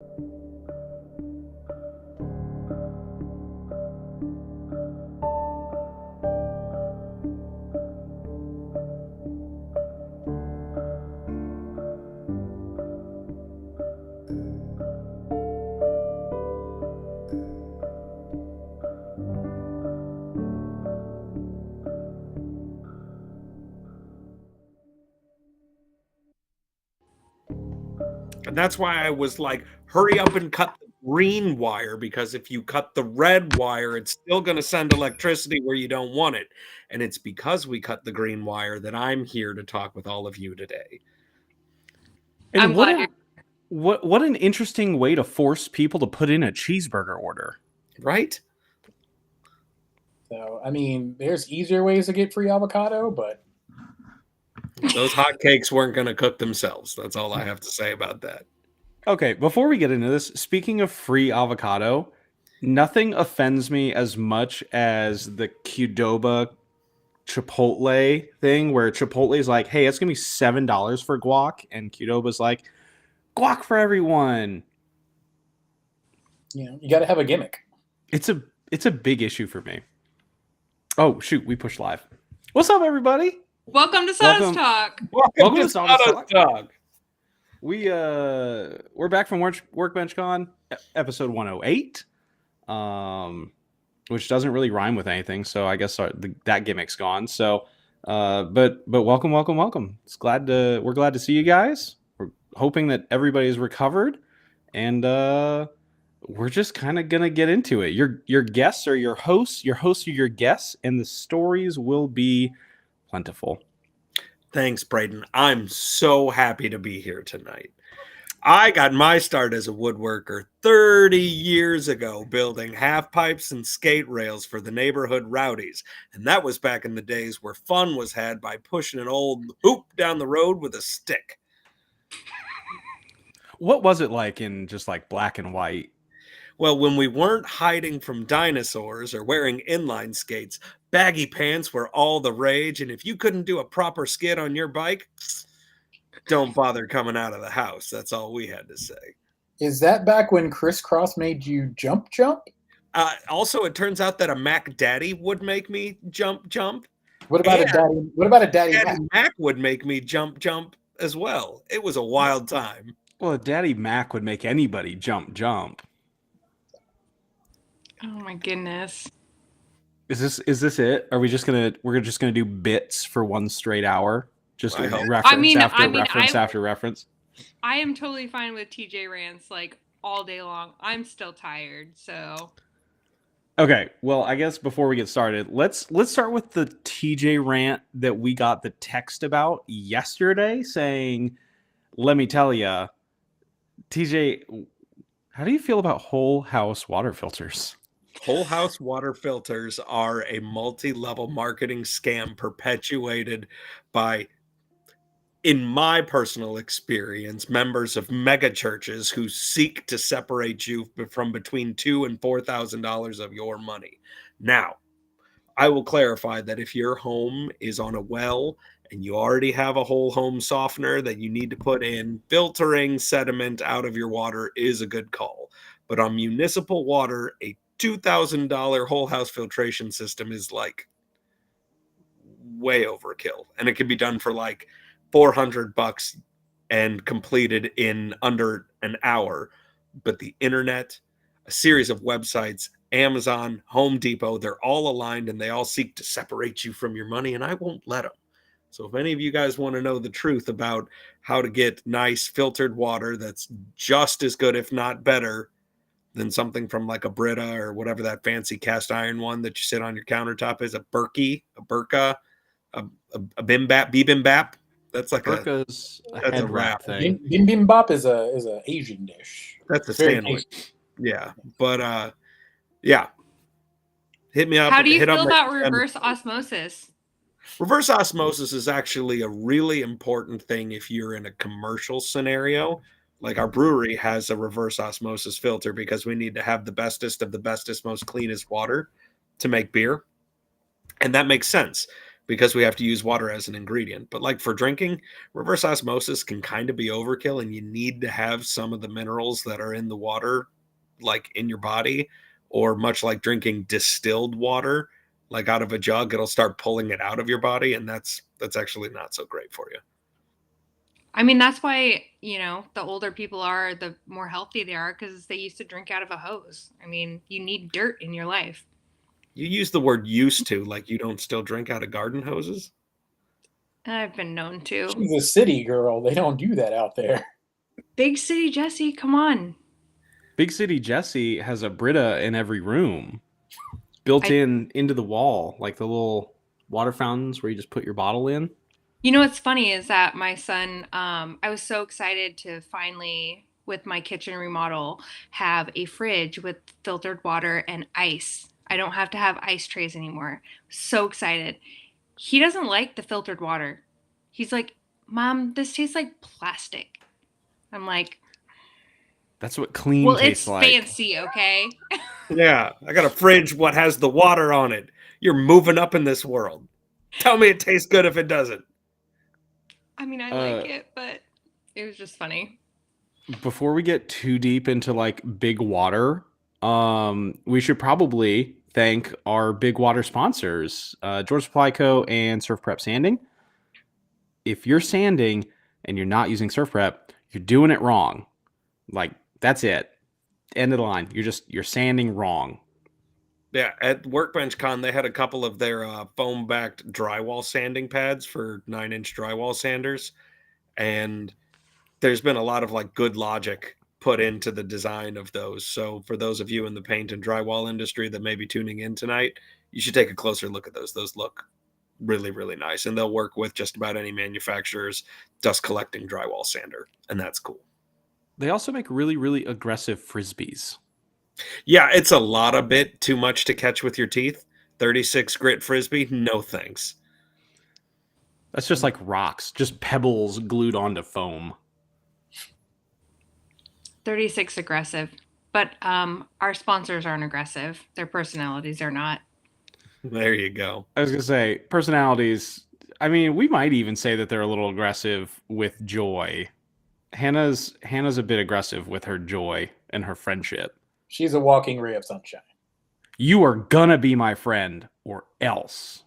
And that's why I was like, hurry up and cut the green wire, because if you cut the red wire, it's still going to send electricity where you don't want it. And it's because we cut the green wire that I'm here to talk with all of you today. And I'm glad what an interesting way to force people to put in a cheeseburger order. Right? So, I mean, there's easier ways to get free avocado, but those hotcakes weren't going to cook themselves. That's all I have to say about that. Okay, before we get into this, speaking of free avocado, nothing offends me as much as the Qdoba Chipotle thing, where Chipotle is like, hey, it's going to be $7 for guac, and Qdoba's like, guac for everyone. you got to have a gimmick. It's a big issue for me. Oh, shoot, we pushed live. What's up, everybody? Welcome to Sawdust Talk. Welcome to Sawdust Talk. We're back from WorkbenchCon, episode 108, which doesn't really rhyme with anything, so I guess that gimmick's gone. So, but welcome. We're glad to see you guys. We're hoping that everybody's recovered, and we're just kind of gonna get into it. Your guests are your hosts. Your hosts are your guests, and the stories will be plentiful. Thanks, Braden. I'm so happy to be here tonight. I got my start as a woodworker 30 years ago, building half pipes and skate rails for the neighborhood rowdies. And that was back in the days where fun was had by pushing an old hoop down the road with a stick. What was it like in just like black and white? Well, when we weren't hiding from dinosaurs or wearing inline skates, baggy pants were all the rage. And if you couldn't do a proper skid on your bike, don't bother coming out of the house. That's all we had to say. Is that back when crisscross made you jump? Also, it turns out that a Mac Daddy would make me jump. What about a daddy? What about a daddy Mac? Mac would make me jump as well. It was a wild time. Well, a Daddy Mac would make anybody jump. Oh my goodness. Is this it? We're just gonna do bits for one straight hour? Just reference after reference. I am totally fine with TJ rants like all day long. I'm still tired, so. Okay, well, I guess before we get started, let's start with the TJ rant that we got the text about yesterday, saying, "Let me tell you, TJ, how do you feel about whole house water filters?" Whole house water filters are a multi-level marketing scam perpetuated by, in my personal experience, members of mega churches who seek to separate you from between $2,000 and $4,000 of your money. Now, I will clarify that if your home is on a well and you already have a whole home softener that you need to put in, filtering sediment out of your water is a good call. But on municipal water, a $2,000 whole house filtration system is like way overkill, and it can be done for like $400 and completed in under an hour. But the internet, a series of websites, Amazon, Home Depot, they're all aligned and they all seek to separate you from your money, and I won't let them. So if any of you guys want to know the truth about how to get nice filtered water that's just as good, if not better, than something from like a Brita or whatever that fancy cast iron one that you sit on your countertop is, a Berkey, a Burka, a bibimbap. That's like Burka's a wrap thing. Bibimbap is a Asian dish. That's a sandwich. Tasty. Yeah, but yeah. Hit me up. How do you feel about reverse osmosis? Reverse osmosis is actually a really important thing if you're in a commercial scenario. Like our brewery has a reverse osmosis filter because we need to have the bestest of the bestest, most cleanest water to make beer. And that makes sense. because we have to use water as an ingredient. But like for drinking, reverse osmosis can kind of be overkill, and you need to have some of the minerals that are in the water, like in your body, or much like drinking distilled water, like out of a jug, it'll start pulling it out of your body, and that's actually not so great for you. I mean, that's why, the older people are, the more healthy they are, because they used to drink out of a hose. I mean, you need dirt in your life. You use the word used to, like you don't still drink out of garden hoses? I've been known to. She's a city girl. They don't do that out there. Big city Jessie, come on. Big City Jesse has a Brita in every room, built into the wall, like the little water fountains where you just put your bottle in. You know what's funny is that my son, I was so excited to finally, with my kitchen remodel, have a fridge with filtered water and ice. I don't have to have ice trays anymore. So excited. He doesn't like the filtered water. He's like, Mom, this tastes like plastic. I'm like, That's what clean well, tastes it's like. fancy, okay? Yeah, I got a fridge what has the water on it. You're moving up in this world. Tell me it tastes good if it doesn't. I mean, I like it, but it was just funny. Before we get too deep into like big water, we should probably thank our big water sponsors, Georgia Supply Co. and Surf Prep Sanding. If you're sanding and you're not using Surf Prep, you're doing it wrong. Like, that's it. End of the line. You're sanding wrong. Yeah, at WorkbenchCon, they had a couple of their foam-backed drywall sanding pads for 9-inch drywall sanders, and there's been a lot of like good logic put into the design of those. So for those of you in the paint and drywall industry that may be tuning in tonight, you should take a closer look at those. Those look really, really nice, and they'll work with just about any manufacturer's dust collecting drywall sander, and that's cool. They also make really, really aggressive frisbees. Yeah, it's a bit too much to catch with your teeth. 36 grit frisbee, no thanks. That's just like rocks, just pebbles glued onto foam. 36 aggressive, but our sponsors aren't aggressive. Their personalities are not. There you go. I was gonna say personalities. I mean, we might even say that they're a little aggressive with joy. Hannah's a bit aggressive with her joy and her friendship. She's a walking ray of sunshine. You are gonna be my friend or else.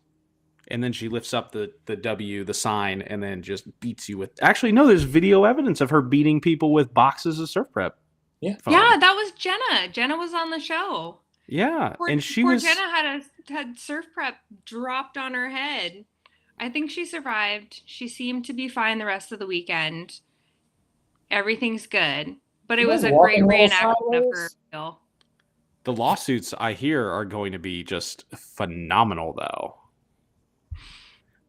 And then she lifts up the W, the sign, and then just beats you with... Actually, no, there's video evidence of her beating people with boxes of Surf Prep. Yeah. foam. Yeah, that was Jenna. Jenna was on the show. Yeah, and she poor was... Jenna had Surf Prep dropped on her head. I think she survived. She seemed to be fine the rest of the weekend. Everything's good. But it was a great reenactment of her appeal. The lawsuits, I hear, are going to be just phenomenal, though.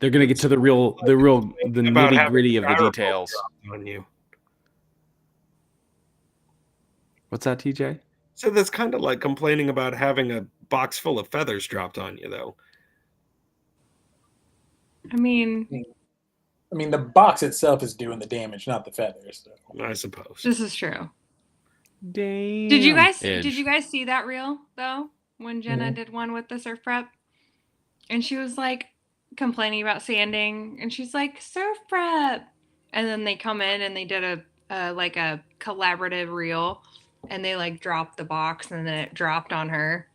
They're going to get to the nitty gritty of the details. On you. What's that, TJ? So that's kind of like complaining about having a box full of feathers dropped on you, though. I mean, the box itself is doing the damage, not the feathers. So. I suppose. this is true. Damn. Did you guys Edge. see that reel though when Jenna did one with the Surf Prep, and she was like complaining about sanding, and she's like Surf Prep, and then they come in and they did a collaborative reel, and they like dropped the box and then it dropped on her,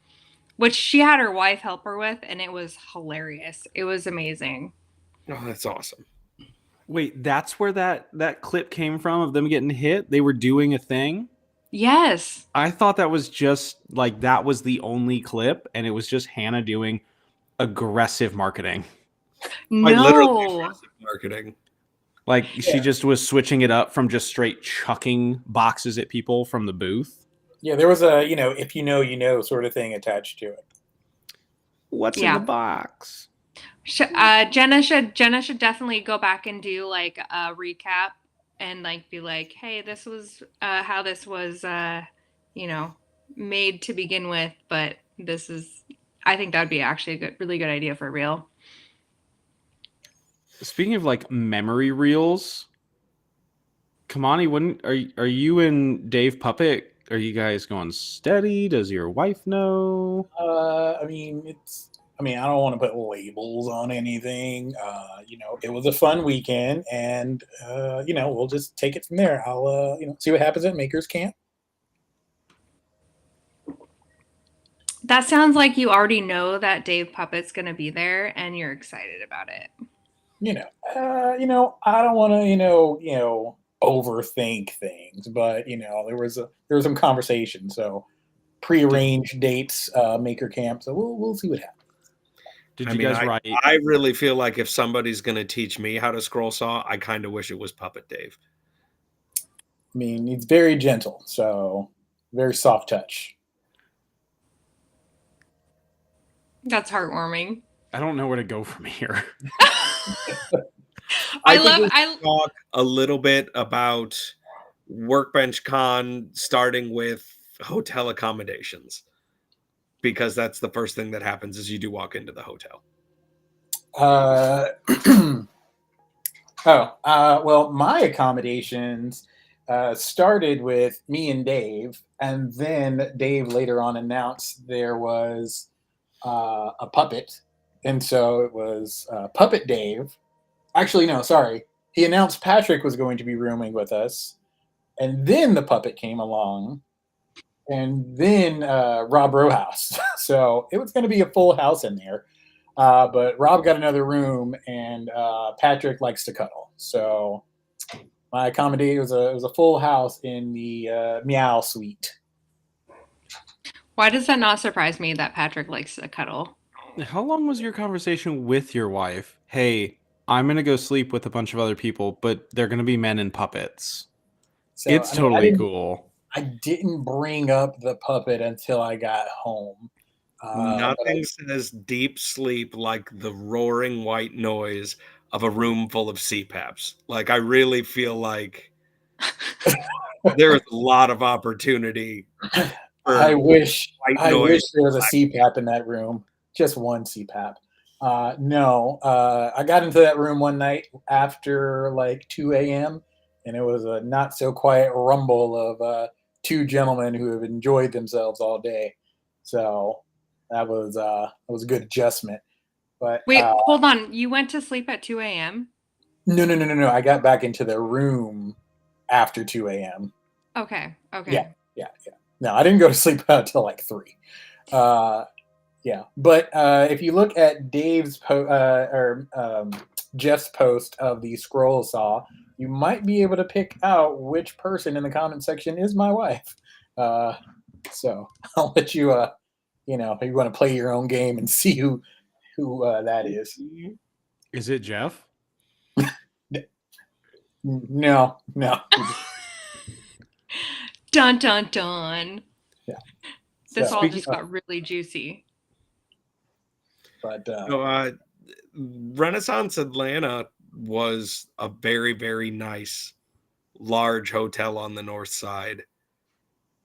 which she had her wife help her with, and it was hilarious. It was amazing. Oh, that's awesome. Wait, that's where that clip came from of them getting hit? They were doing a thing? Yes. I thought that was just like that was the only clip, and it was just Hannah doing aggressive marketing. Like literally No. aggressive marketing. Like she just was switching it up from just straight chucking boxes at people from the booth. Yeah, there was a, if you know sort of thing attached to it. What's in the box? Jenna should definitely go back and do like a recap and like be like, hey, this was how this was made to begin with, but this is, I think that'd be actually a really good idea for a reel. Speaking of like memory reels, Kimani, when are you and Dave Puppet? Are you guys going steady? Does your wife know? I mean, I don't want to put labels on anything. It was a fun weekend, and we'll just take it from there. I'll see what happens at Makers Camp. That sounds like you already know that Dave Puppet's going to be there, and you're excited about it. I don't want to overthink things, but there was some conversation, so prearranged dates, Maker Camp. So we'll see what happens. Did you guys write? I really feel like if somebody's going to teach me how to scroll saw, I kind of wish it was Puppet Dave. I mean, he's very gentle, so very soft touch. That's heartwarming. I don't know where to go from here. I talk a little bit about WorkbenchCon, starting with hotel accommodations, because that's the first thing that happens as you do walk into the hotel. Well, my accommodations started with me and Dave, and then Dave later on announced there was a puppet, and so it was Puppet Dave. Actually, no, sorry. He announced Patrick was going to be rooming with us, and then the puppet came along, and then Rob Rowehouse. So it was going to be a full house in there. But Rob got another room, and Patrick likes to cuddle. So my accommodation was a full house in the Meow Suite. Why does that not surprise me that Patrick likes to cuddle? How long was your conversation with your wife? Hey, I'm going to go sleep with a bunch of other people, but they're going to be men and puppets. So, it's totally cool. I didn't bring up the puppet until I got home. Nothing says deep sleep like the roaring white noise of a room full of CPAPs. Like, I really feel like there is a lot of opportunity. I wish there was a CPAP in that room. Just one CPAP. No, I got into that room one night after like 2 a.m. and it was a not so quiet rumble of two gentlemen who have enjoyed themselves all day. So that was a good adjustment. But wait, hold on. You went to sleep at 2 a.m.? No. I got back into the room after 2 a.m. Okay. Yeah. No, I didn't go to sleep until like 3. Yeah, but if you look at Dave's Jeff's post of the scroll saw, you might be able to pick out which person in the comment section is my wife. So I'll let you, if you want to play your own game and see who that is. Is it Jeff? No. Dun dun dun. Yeah. This all just got really juicy. But Renaissance Atlanta was a very, very nice, large hotel on the north side.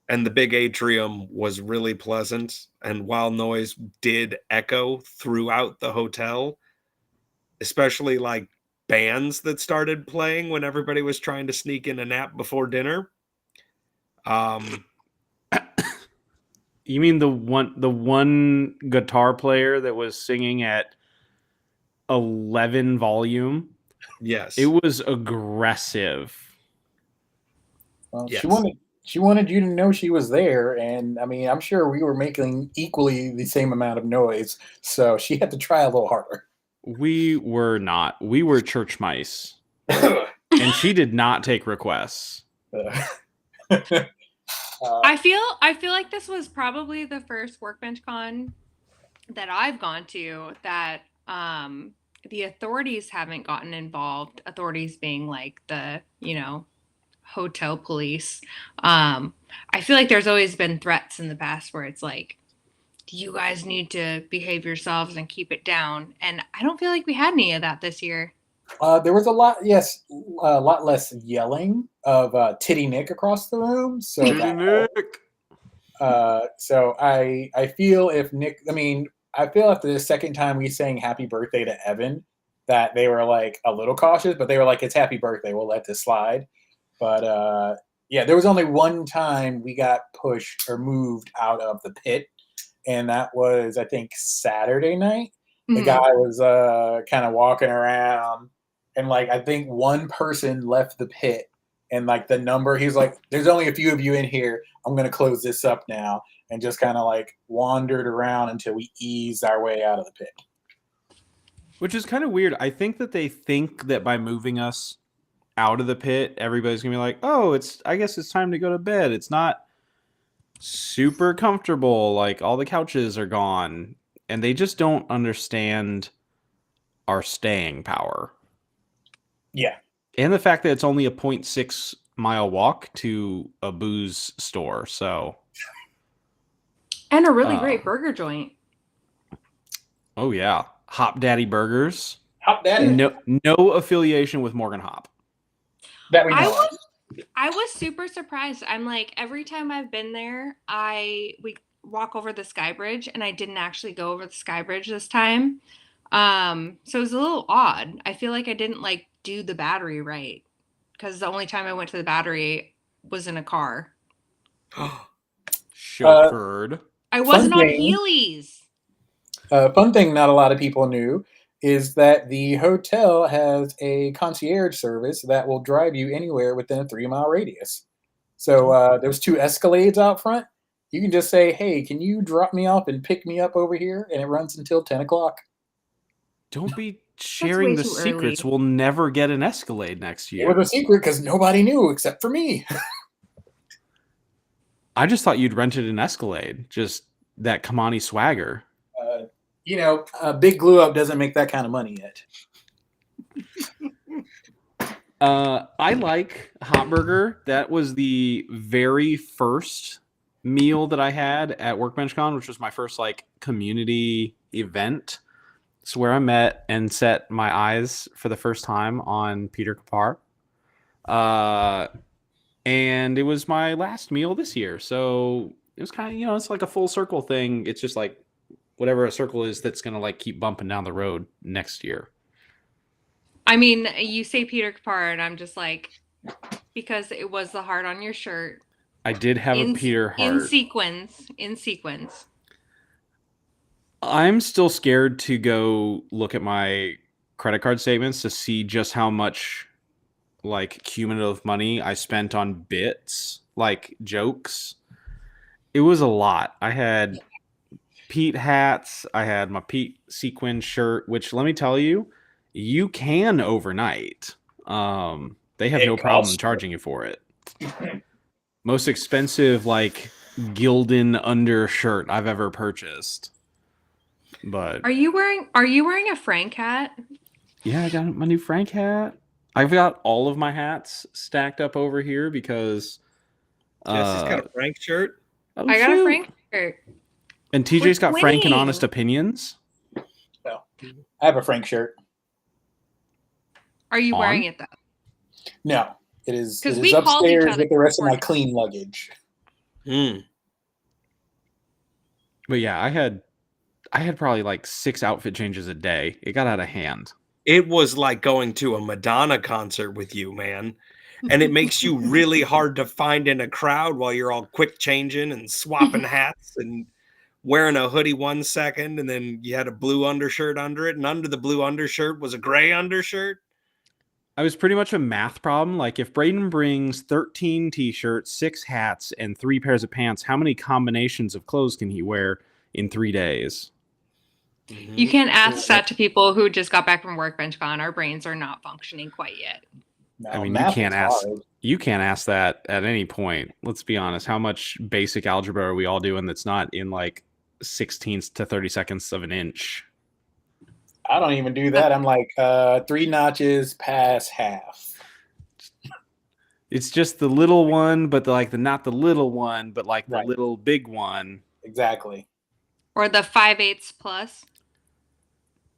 And the big atrium was really pleasant. And while noise did echo throughout the hotel, especially like bands that started playing when everybody was trying to sneak in a nap before dinner. You mean the one guitar player that was singing at 11 volume? Yes. It was aggressive. Well, yes. She wanted you to know she was there, and I mean, I'm sure we were making equally the same amount of noise, so she had to try a little harder. We were not. We were church mice. And she did not take requests. I feel like this was probably the first WorkbenchCon that I've gone to that the authorities haven't gotten involved. Authorities being like the, hotel police. I feel like there's always been threats in the past where it's like, you guys need to behave yourselves and keep it down. And I don't feel like we had any of that this year. There was a lot less yelling of Titty Nick across the room. So so I feel I feel after the second time we sang Happy Birthday to Evan that they were like a little cautious, but they were like, it's happy birthday, we'll let this slide. But there was only one time we got pushed or moved out of the pit. and that was, I think, Saturday night. The Mhm. guy was kind of walking around, and like I think one person left the pit, and like the number, he's like, "There's only a few of you in here. I'm gonna close this up now," and just kind of like wandered around until we eased our way out of the pit. Which is kind of weird. I think that they think that by moving us out of the pit, everybody's gonna be like, "Oh, I guess it's time to go to bed." It's not super comfortable. Like all the couches are gone, and they just don't understand our staying power. Yeah. And the fact that it's only a 0.6 mile walk to a booze store. So, And a really great burger joint. oh yeah, Hop Daddy Burgers. Hop Daddy. No affiliation with Morgan Hop. That we know. I was super surprised. I'm like, every time I've been there, we walk over the Sky Bridge, and I didn't actually go over the Sky Bridge this time. So it was a little odd. I feel like I didn't like do the Battery right, because the only time I went to the Battery was in a car. Chauffeured. I wasn't on Heelys. Fun thing not a lot of people knew is that the hotel has a concierge service that will drive you anywhere within a 3-mile radius. So there's 2 Escalades out front. You can just say, "Hey, can you drop me off and pick me up over here?" And it runs until 10 o'clock. Don't be sharing the secrets. Early. We'll never get an Escalade next year. It was a secret because nobody knew except for me. I just thought you'd rented an Escalade. Just that Kimani swagger. Big glue up doesn't make that kind of money yet. I like Hot Burger. That was the very first meal that I had at WorkbenchCon, which was my first like community event. It's where I met and set my eyes for the first time on Peter Kapar. And it was my last meal this year. So it was kind of, it's like a full circle thing. It's just like whatever a circle is that's going to like keep bumping down the road next year. I mean, you say Peter Kapar, and I'm just like, because it was the heart on your shirt. I did have a Peter heart. In sequence. I'm still scared to go look at my credit card statements to see just how much like cumulative money I spent on bits, like jokes. It was a lot. I had Pete hats. I had my Pete sequin shirt, which let me tell you, you can overnight. They have no problem charging you for it. Most expensive, like Gildan undershirt I've ever purchased. But are you wearing a Frank hat? Yeah, I got my new Frank hat. I've got all of my hats stacked up over here because Jessie's got a Frank shirt. Oh, I got a Frank shirt. And TJ's got Frank and Honest Opinions. No, I have a Frank shirt. Are you wearing it though? No, it is we called each upstairs other with the rest of my before. clean luggage. But yeah, I had probably like 6 outfit changes a day. It got out of hand. It was like going to a Madonna concert with you, man. And it makes you really hard to find in a crowd while you're all quick changing and swapping hats and wearing a hoodie 1 second, and then you had a blue undershirt under it, and under the blue undershirt was a gray undershirt. I was pretty much a math problem. Like if Braden brings 13 t-shirts, 6 hats, and 3 pairs of pants, how many combinations of clothes can he wear in 3 days? You can't ask that to people who just got back from WorkbenchCon. Our brains are not functioning quite yet. No, I mean, you can't ask that at any point. Let's be honest. How much basic algebra are we all doing that's not in like 16ths to 32nds of an inch? I don't even do that. I'm like 3 notches past half. It's just the little one, but not the little one, but like the little big one. Exactly. Or the 5/8 plus.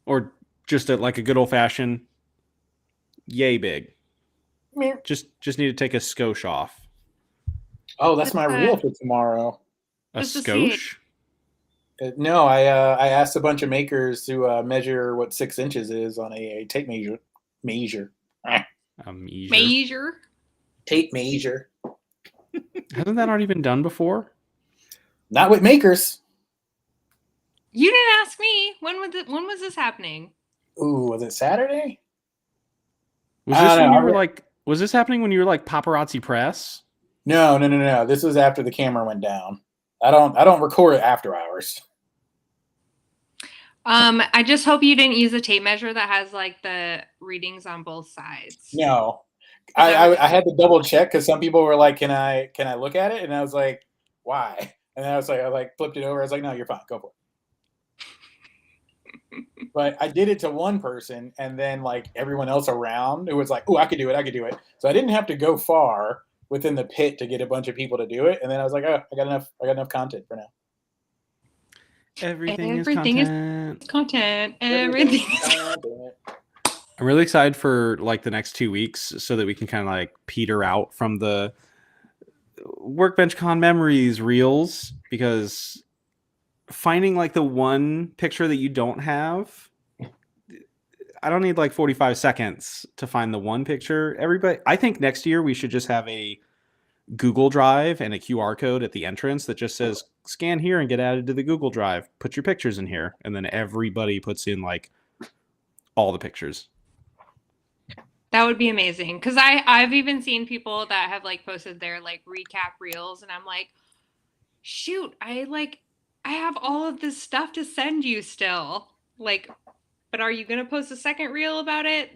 Or just like a good old fashioned yay big. Just need to take a skosh off. Oh, that's my rule for tomorrow. A skosh? No, I asked a bunch of makers to measure what 6 inches is on a tape measure. A measure? Tape measure. Hasn't that already been done before? Not with makers. You didn't ask me. When was this happening? Ooh, was it Saturday? Was I this don't when know. you were like? Was this happening when you were like paparazzi press? No. This was after the camera went down. I don't record it after hours. I just hope you didn't use a tape measure that has like the readings on both sides. No, I would I had to double check because some people were like, "Can I look at it?" And I was like, "Why?" And then I like flipped it over. I was like, "No, you're fine. Go for it." But I did it to one person, and then like everyone else around who was like, "Oh, I could do it. I could do it." So I didn't have to go far within the pit to get a bunch of people to do it. And then I was like, "Oh, I got enough content for now." Everything is Everything is content. content. Everything is Content. I'm really excited for like the next 2 weeks so that we can kind of like peter out from the WorkbenchCon memories reels, because finding like the one picture that you don't have, I don't need like 45 seconds to find the one picture. Everybody, I think next year we should just have a Google Drive and a QR code at the entrance that just says scan here and get added to the Google Drive. Put your pictures in here, and then everybody puts in like all the pictures. That would be amazing, because I've even seen people that have like posted their like recap reels, and I'm like, shoot, I have all of this stuff to send you still. Like, but are you gonna post a second reel about it?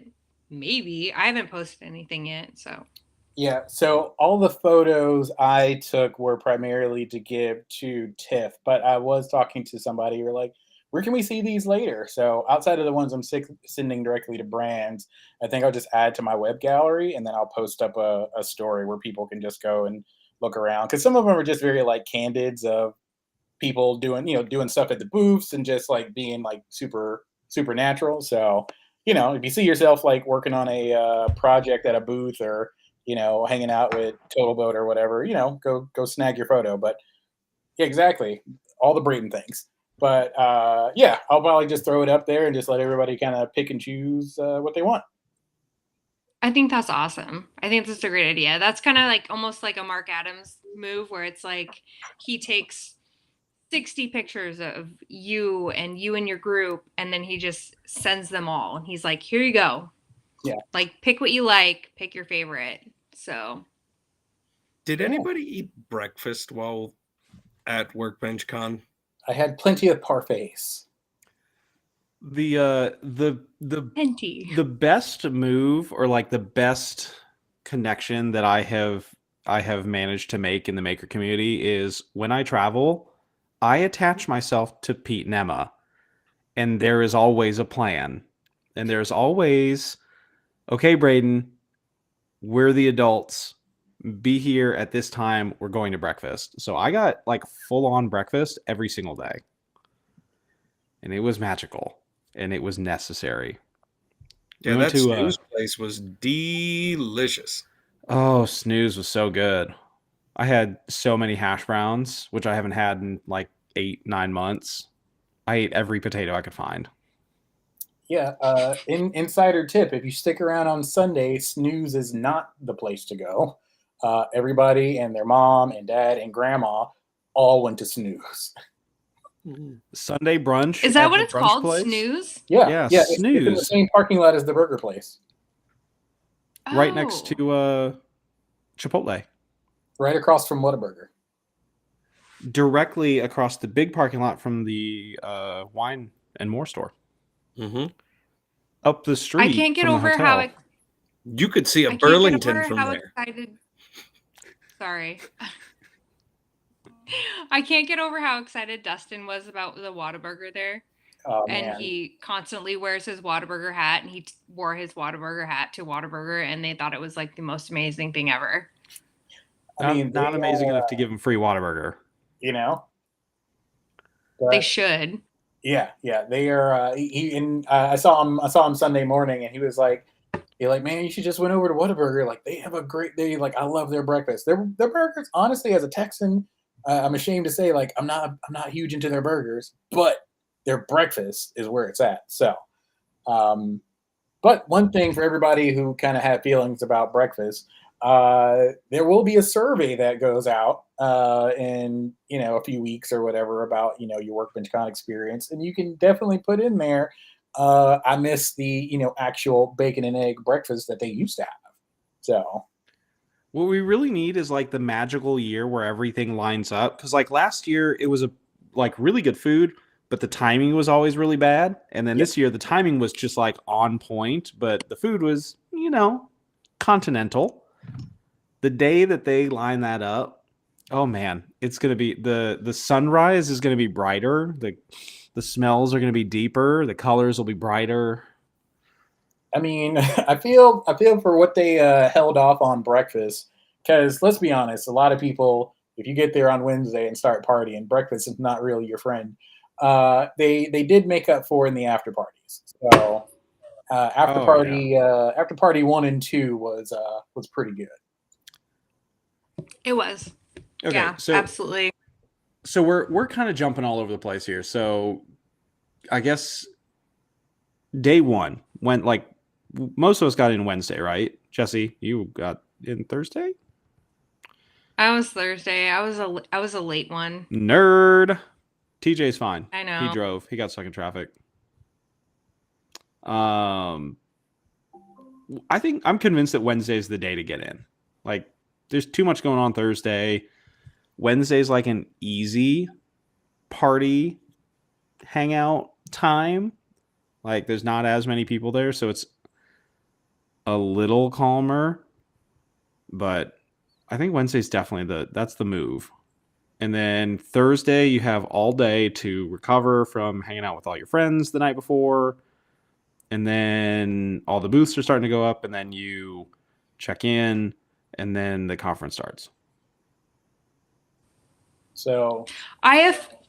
Maybe. I haven't posted anything yet, so. Yeah, so all the photos I took were primarily to give to TIFF, but I was talking to somebody who were like, where can we see these later? So outside of the ones I'm sending directly to brands, I think I'll just add to my web gallery, and then I'll post up a story where people can just go and look around. Because some of them are just very like candids of people doing stuff at the booths and just like being like super natural. So if you see yourself like working on a project at a booth, or hanging out with Total Boat or whatever, go snag your photo. But yeah, exactly, all the Braden things. But yeah, I'll probably just throw it up there and just let everybody kind of pick and choose what they want. I think that's awesome. I think that's a great idea. That's kind of like almost like a Mark Adams move, where it's like he takes 60 pictures of you and your group, and then he just sends them all. And he's like, here you go. Yeah. Like, pick what you like, pick your favorite. So. Did anybody eat breakfast while at WorkbenchCon? I had plenty of parfaits. The Henty. the best move, or like the best connection that I have managed to make in the maker community is when I travel, I attach myself to Pete and Emma, and there is always a plan, and there's always, okay, Braden, we're the adults, be here at this time, we're going to breakfast. So I got like full on breakfast every single day, and it was magical, and it was necessary. Yeah, that snooze place was delicious. Oh, snooze was so good. I had so many hash browns, which I haven't had in like 8-9 months. I ate every potato I could find. Yeah, insider tip: if you stick around on Sunday, snooze is not the place to go. Everybody and their mom and dad and grandma all went to snooze. Sunday brunch. Is that at what the it's brunch called? place? Snooze? Yeah, it's in the snooze. same parking lot as the burger place. Right next to Chipotle. Right across from Whataburger. Directly across the big parking lot from the wine and more store. Mm-hmm. Up the street. I can't get from over the hotel. how you could see a Burlington from there. Sorry. I can't get over how excited Dustin was about the Whataburger there. Oh, and man. he constantly wears his Whataburger hat, and he wore his Whataburger hat to Whataburger, and they thought it was like the most amazing thing ever. I mean, not amazing enough to give him free Whataburger. But, they should. Yeah, they are. I saw him Sunday morning, and he was like, man, you should just went over to Whataburger. Like, they have a great. I love their breakfast. Their burgers, honestly, as a Texan, I'm ashamed to say, like, I'm not huge into their burgers, but their breakfast is where it's at. So, but one thing for everybody who kind of had feelings about breakfast, there will be a survey that goes out in a few weeks or whatever about your WorkbenchCon experience, and you can definitely put in there. I miss the actual bacon and egg breakfast that they used to have. So What we really need is like the magical year where everything lines up. Because like last year, it was a like really good food, but the timing was always really bad. And then Yep. this year, the timing was just like on point, but the food was continental. The day that they line that up, oh man, it's gonna be the sunrise is gonna be brighter. The smells are gonna be deeper. The colors will be brighter. I mean, I feel for what they held off on breakfast, because let's be honest, a lot of people, if you get there on Wednesday and start partying, breakfast is not really your friend. They did make up for in the after parties. So after party 1 and 2 was pretty good. It was. Okay, Yeah, so absolutely. so we're kind of jumping all over the place here. So I guess day one went like most of us got in Wednesday, right? Jesse, you got in Thursday? I was Thursday. I was a late one. Nerd. TJ's fine. I know. He drove. He got stuck in traffic. I think I'm convinced that Wednesday's the day to get in. Like, there's too much going on Thursday. Wednesday's like an easy party hangout time. Like, there's not as many people there, so it's a little calmer. But I think Wednesday's definitely that's the move. And then Thursday, you have all day to recover from hanging out with all your friends the night before. And then all the booths are starting to go up, and then you check in, and then the conference starts. So I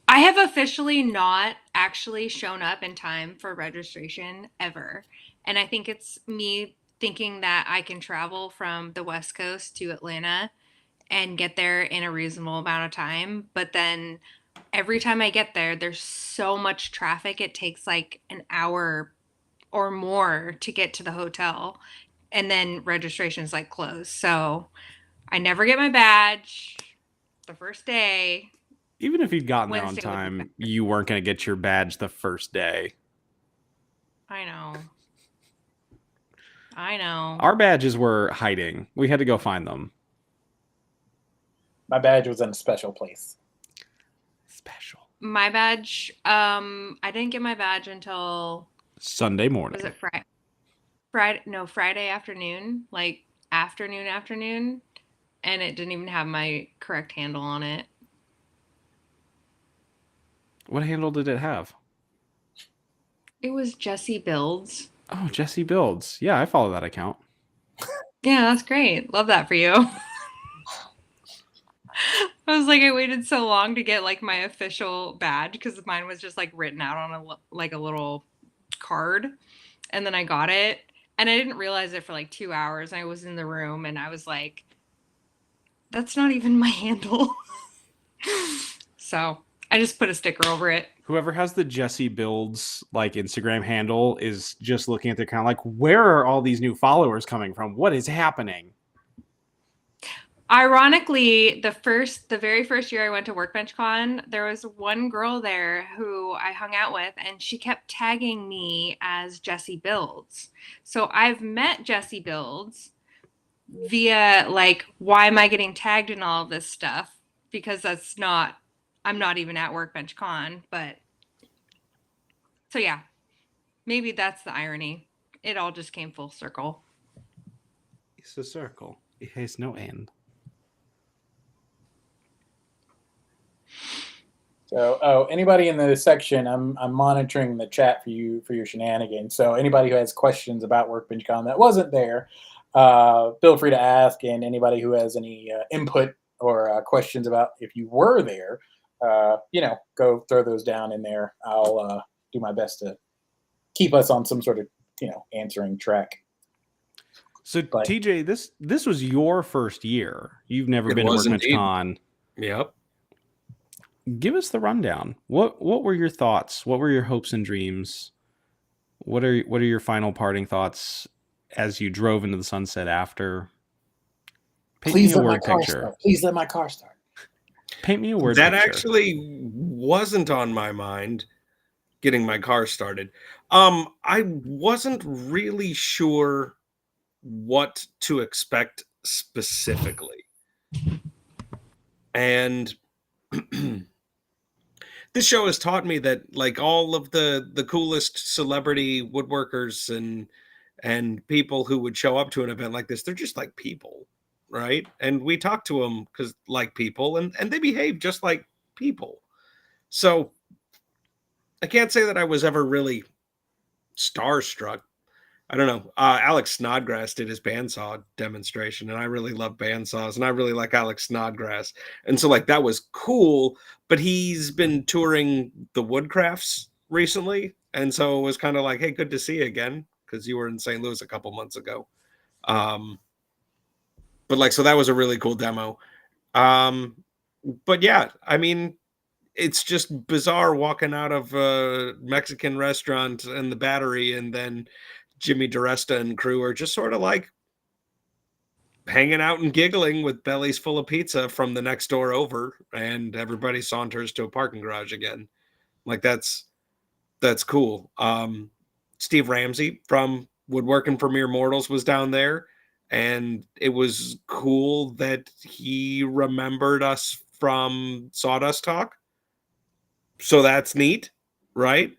have officially not actually shown up in time for registration ever. And I think it's me thinking that I can travel from the West Coast to Atlanta and get there in a reasonable amount of time. But then every time I get there, there's so much traffic. It takes like an hour or more to get to the hotel. And then registration's like closed. So I never get my badge the first day. Even if you'd gotten there on Wednesday would be time, better. you weren't going to get your badge the first day. I know. Our badges were hiding. We had to go find them. my badge was in a special place. Special. My badge, I didn't get my badge until Sunday morning. was it Friday afternoon, like afternoon, and it didn't even have my correct handle on it. What handle did it have? It was Jessie Builds. Oh, Jessie Builds. Yeah, I follow that account. Yeah, that's great. Love that for you. I was like, I waited so long to get like my official badge because mine was just like written out on a little card, and then I got it, and I didn't realize it for like 2 hours. I was in the room, and I was like, "That's not even my handle." So I just put a sticker over it. Whoever has the Jessie Builds like Instagram handle is just looking at their account like, where are all these new followers coming from? What is happening? Ironically, the very first year I went to WorkbenchCon, there was one girl there who I hung out with, and she kept tagging me as Jessie Builds. So I've met Jessie Builds via like, why am I getting tagged in all of this stuff? Because I'm not even at WorkbenchCon, but so yeah, maybe that's the irony. It all just came full circle. It's a circle. It has no end. So, anybody in the section, I'm monitoring the chat for your shenanigans. So, anybody who has questions about WorkbenchCon that wasn't there, feel free to ask. And anybody who has any input or questions about if you were there, go throw those down in there. I'll do my best to keep us on some sort of answering track. So, TJ, this was your first year. You've never been to WorkbenchCon. Yep. Give us the rundown. What were your thoughts? What were your hopes and dreams? What are your final parting thoughts as you drove into the sunset after? Paint Please me a let my word car picture. start. Please let my car start. Paint me a word That picture. actually wasn't on my mind, getting my car started. I wasn't really sure what to expect specifically. And this show has taught me that like all of the coolest celebrity woodworkers and people who would show up to an event like this, they're just like people, right? And we talk to them because like people, and they behave just like people. So I can't say that I was ever really starstruck. I don't know. Alex Snodgrass did his bandsaw demonstration, and I really love bandsaws, and I really like Alex Snodgrass, and so like that was cool. But he's been touring the Woodcrafts recently, and so it was kind of like, hey, good to see you again, because you were in St. Louis a couple months ago. But like, so that was a really cool demo. Um, but yeah, I mean, it's just bizarre walking out of a Mexican restaurant and the Battery, and then Jimmy DiResta and crew are just sort of like hanging out and giggling with bellies full of pizza from the next door over, and everybody saunters to a parking garage again. Like that's cool. Steve Ramsey from Woodworking for Mere Mortals was down there, and it was cool that he remembered us from Sawdust Talk. So that's neat, right?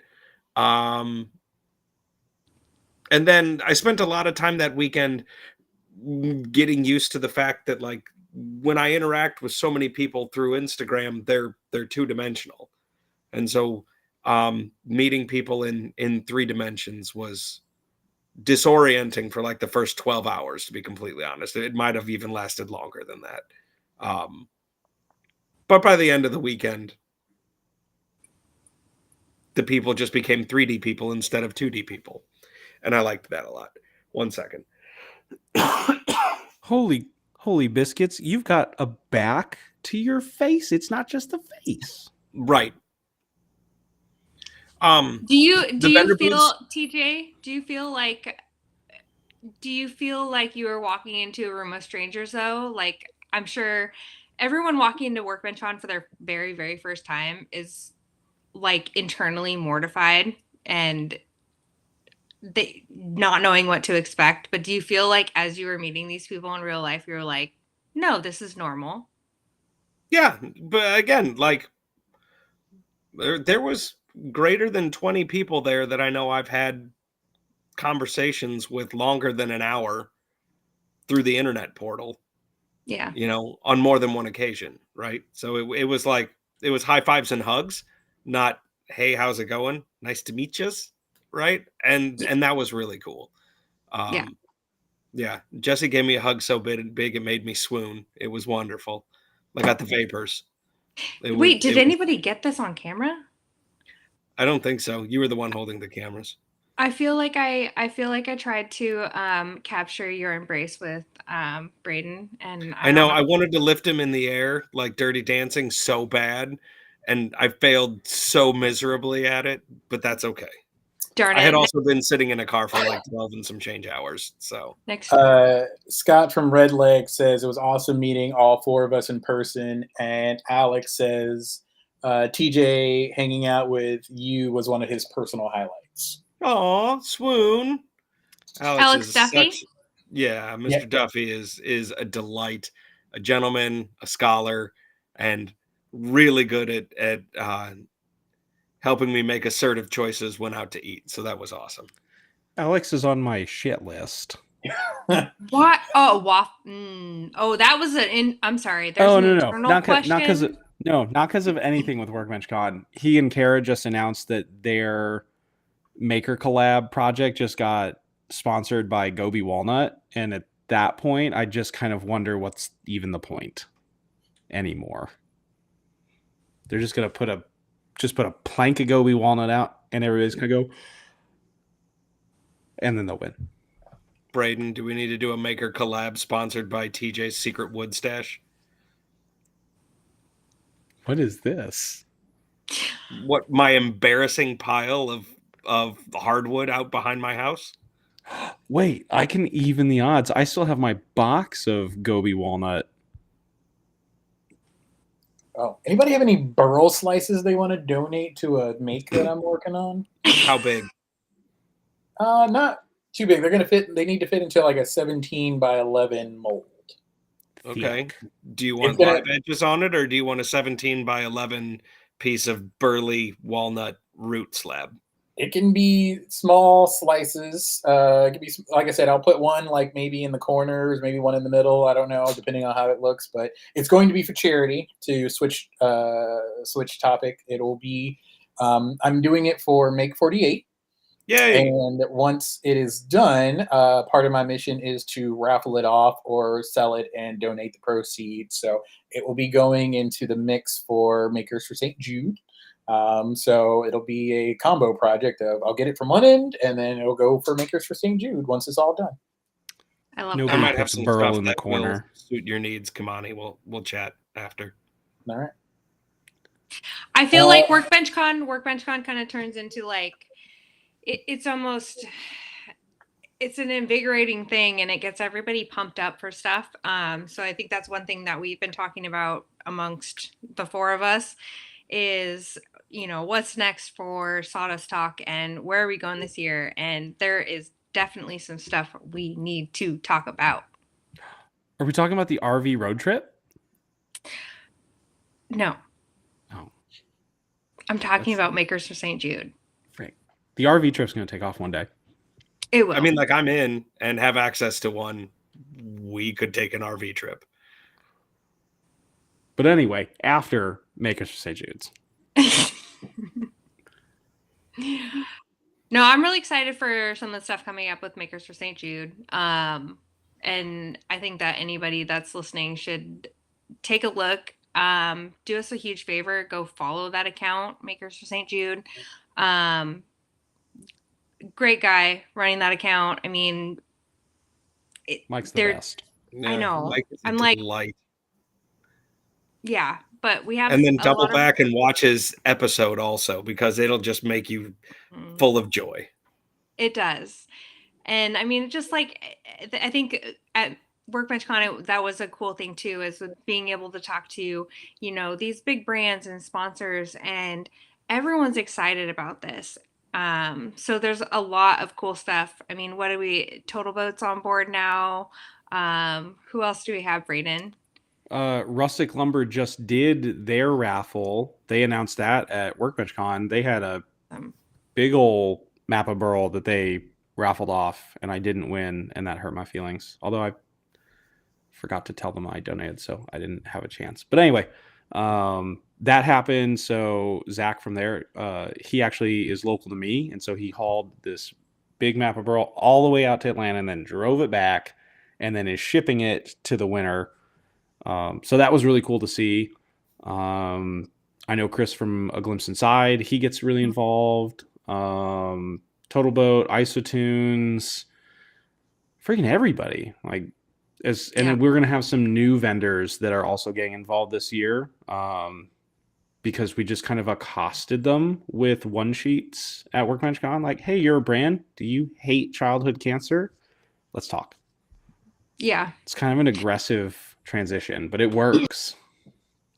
Um, and then I spent a lot of time that weekend getting used to the fact that like when I interact with so many people through Instagram, they're two-dimensional. And so meeting people in three dimensions was disorienting for like the first 12 hours, to be completely honest. It might have even lasted longer than that. But by the end of the weekend, the people just became 3D people instead of 2D people. And I liked that a lot. 1 second. Holy biscuits, you've got a back to your face. It's not just the face. Right. Do you vendor feel booths- TJ? Do you feel like you were walking into a room with strangers though? Like I'm sure everyone walking into WorkbenchCon for their very, very first time is like internally mortified and they not knowing what to expect. But do you feel like as you were meeting these people in real life, you were like, no, this is normal? Yeah, but again, like there was greater than 20 people there that I know I've had conversations with longer than an hour through the internet portal, Yeah. you know, on more than one occasion, right? So it was like it was high fives and hugs, not hey, how's it going? Nice to meet you, right? And that was really cool. Yeah. Yeah, Jessie gave me a hug so big it made me swoon. It was wonderful. I got the vapors. Wait, did anybody get this on camera? I don't think so. You were the one holding the cameras. I feel like I tried to capture your embrace with Braden, and I know I wanted to lift him in the air like Dirty Dancing so bad, and I failed so miserably at it, but that's okay. Darn I had it. also been sitting in a car for like 12 and some change hours, so. Next. Scott from Red Leg says it was awesome meeting all four of us in person, and Alex says TJ hanging out with you was one of his personal highlights. Aw, swoon. Alex is Duffy? Yeah, Mr. Yep. Duffy is a delight, a gentleman, a scholar, and really good at helping me make assertive choices when out to eat. So that was awesome. Alex is on my shit list. What? Oh, oh, that was I'm sorry. There's an internal question. Not because of anything with WorkbenchCon. He and Kara just announced that their Maker Collab project just got sponsored by Gobi Walnut, and at that point, I just kind of wonder what's even the point anymore. They're just gonna put a plank of Gobi Walnut out, and everybody's gonna go, and then they'll win. Braden, do we need to do a Maker collab sponsored by TJ's Secret Wood Stash? What is this? What, my embarrassing pile of hardwood out behind my house? Wait, I can even the odds. I still have my box of Gobi walnut. Oh, anybody have any burl slices they want to donate to a make that I'm working on? How big? Not too big. They're gonna fit. They need to fit into like a 17 by 11 mold. Okay. Thick. Do you It's want gonna- live edges on it, or do you want a 17 by 11 piece of burly walnut root slab? It can be small slices. It can be, like I said, I'll put one like maybe in the corners, maybe one in the middle. I don't know, depending on how it looks. But it's going to be for charity. To switch topic, it'll be. I'm doing it for Make 48. Yay! And once it is done, part of my mission is to raffle it off or sell it and donate the proceeds. So it will be going into the mix for Makers for St. Jude. So it'll be a combo project of I'll get it from one end and then it'll go for Makers for St. Jude once it's all done. I love Nobody I that. might have puts some burl stuff in the that will corner. suit your needs, Kimani. We'll chat after. All right. I feel like WorkbenchCon kind of turns into like it's almost it's an invigorating thing and it gets everybody pumped up for stuff. So I think that's one thing that we've been talking about amongst the four of us is, you know, what's next for Sawdust Talk and where are we going this year? And there is definitely some stuff we need to talk about. Are we talking about the RV road trip? No, Oh, I'm talking That's- about Makers for St. Jude. frick. The RV trip's going to take off one day. It will. I mean, like I'm in and have access to one. We could take an RV trip. But anyway, after Makers for St. Jude's. No, I'm really excited for some of the stuff coming up with Makers for St. Jude. And I think that anybody that's listening should take a look. Do us a huge favor, go follow that account, Makers for St. Jude. Great guy running that account. I mean, Mike's the they're- best. I know. Like, it's a I'm like- delight. yeah, but we have And then a double lot of- back and watch his episode also because it'll just make you Mm. full of joy. It does. And I mean, just like, I think at WorkbenchCon, that was a cool thing too, is with being able to talk to, you know, these big brands and sponsors, and everyone's excited about this. So there's a lot of cool stuff. I mean, what do we, Total Boat's on board now? Who else do we have, Braden? Rustic Lumber just did their raffle. They announced that at WorkbenchCon. They had a big old map of burl that they raffled off, and I didn't win, and that hurt my feelings. Although I forgot to tell them I donated, so I didn't have a chance. But anyway, that happened. So Zach from there, he actually is local to me, and so he hauled this big map of burl all the way out to Atlanta and then drove it back and then is shipping it to the winner. So that was really cool to see. I know Chris from A Glimpse Inside, he gets really involved. Total Boat, Isotunes, freaking everybody. Like, and then we're gonna have some new vendors that are also getting involved this year. Because we just kind of accosted them with one sheets at WorkbenchCon, like, hey, you're a brand. Do you hate childhood cancer? Let's talk. Yeah. It's kind of an aggressive transition, but it works.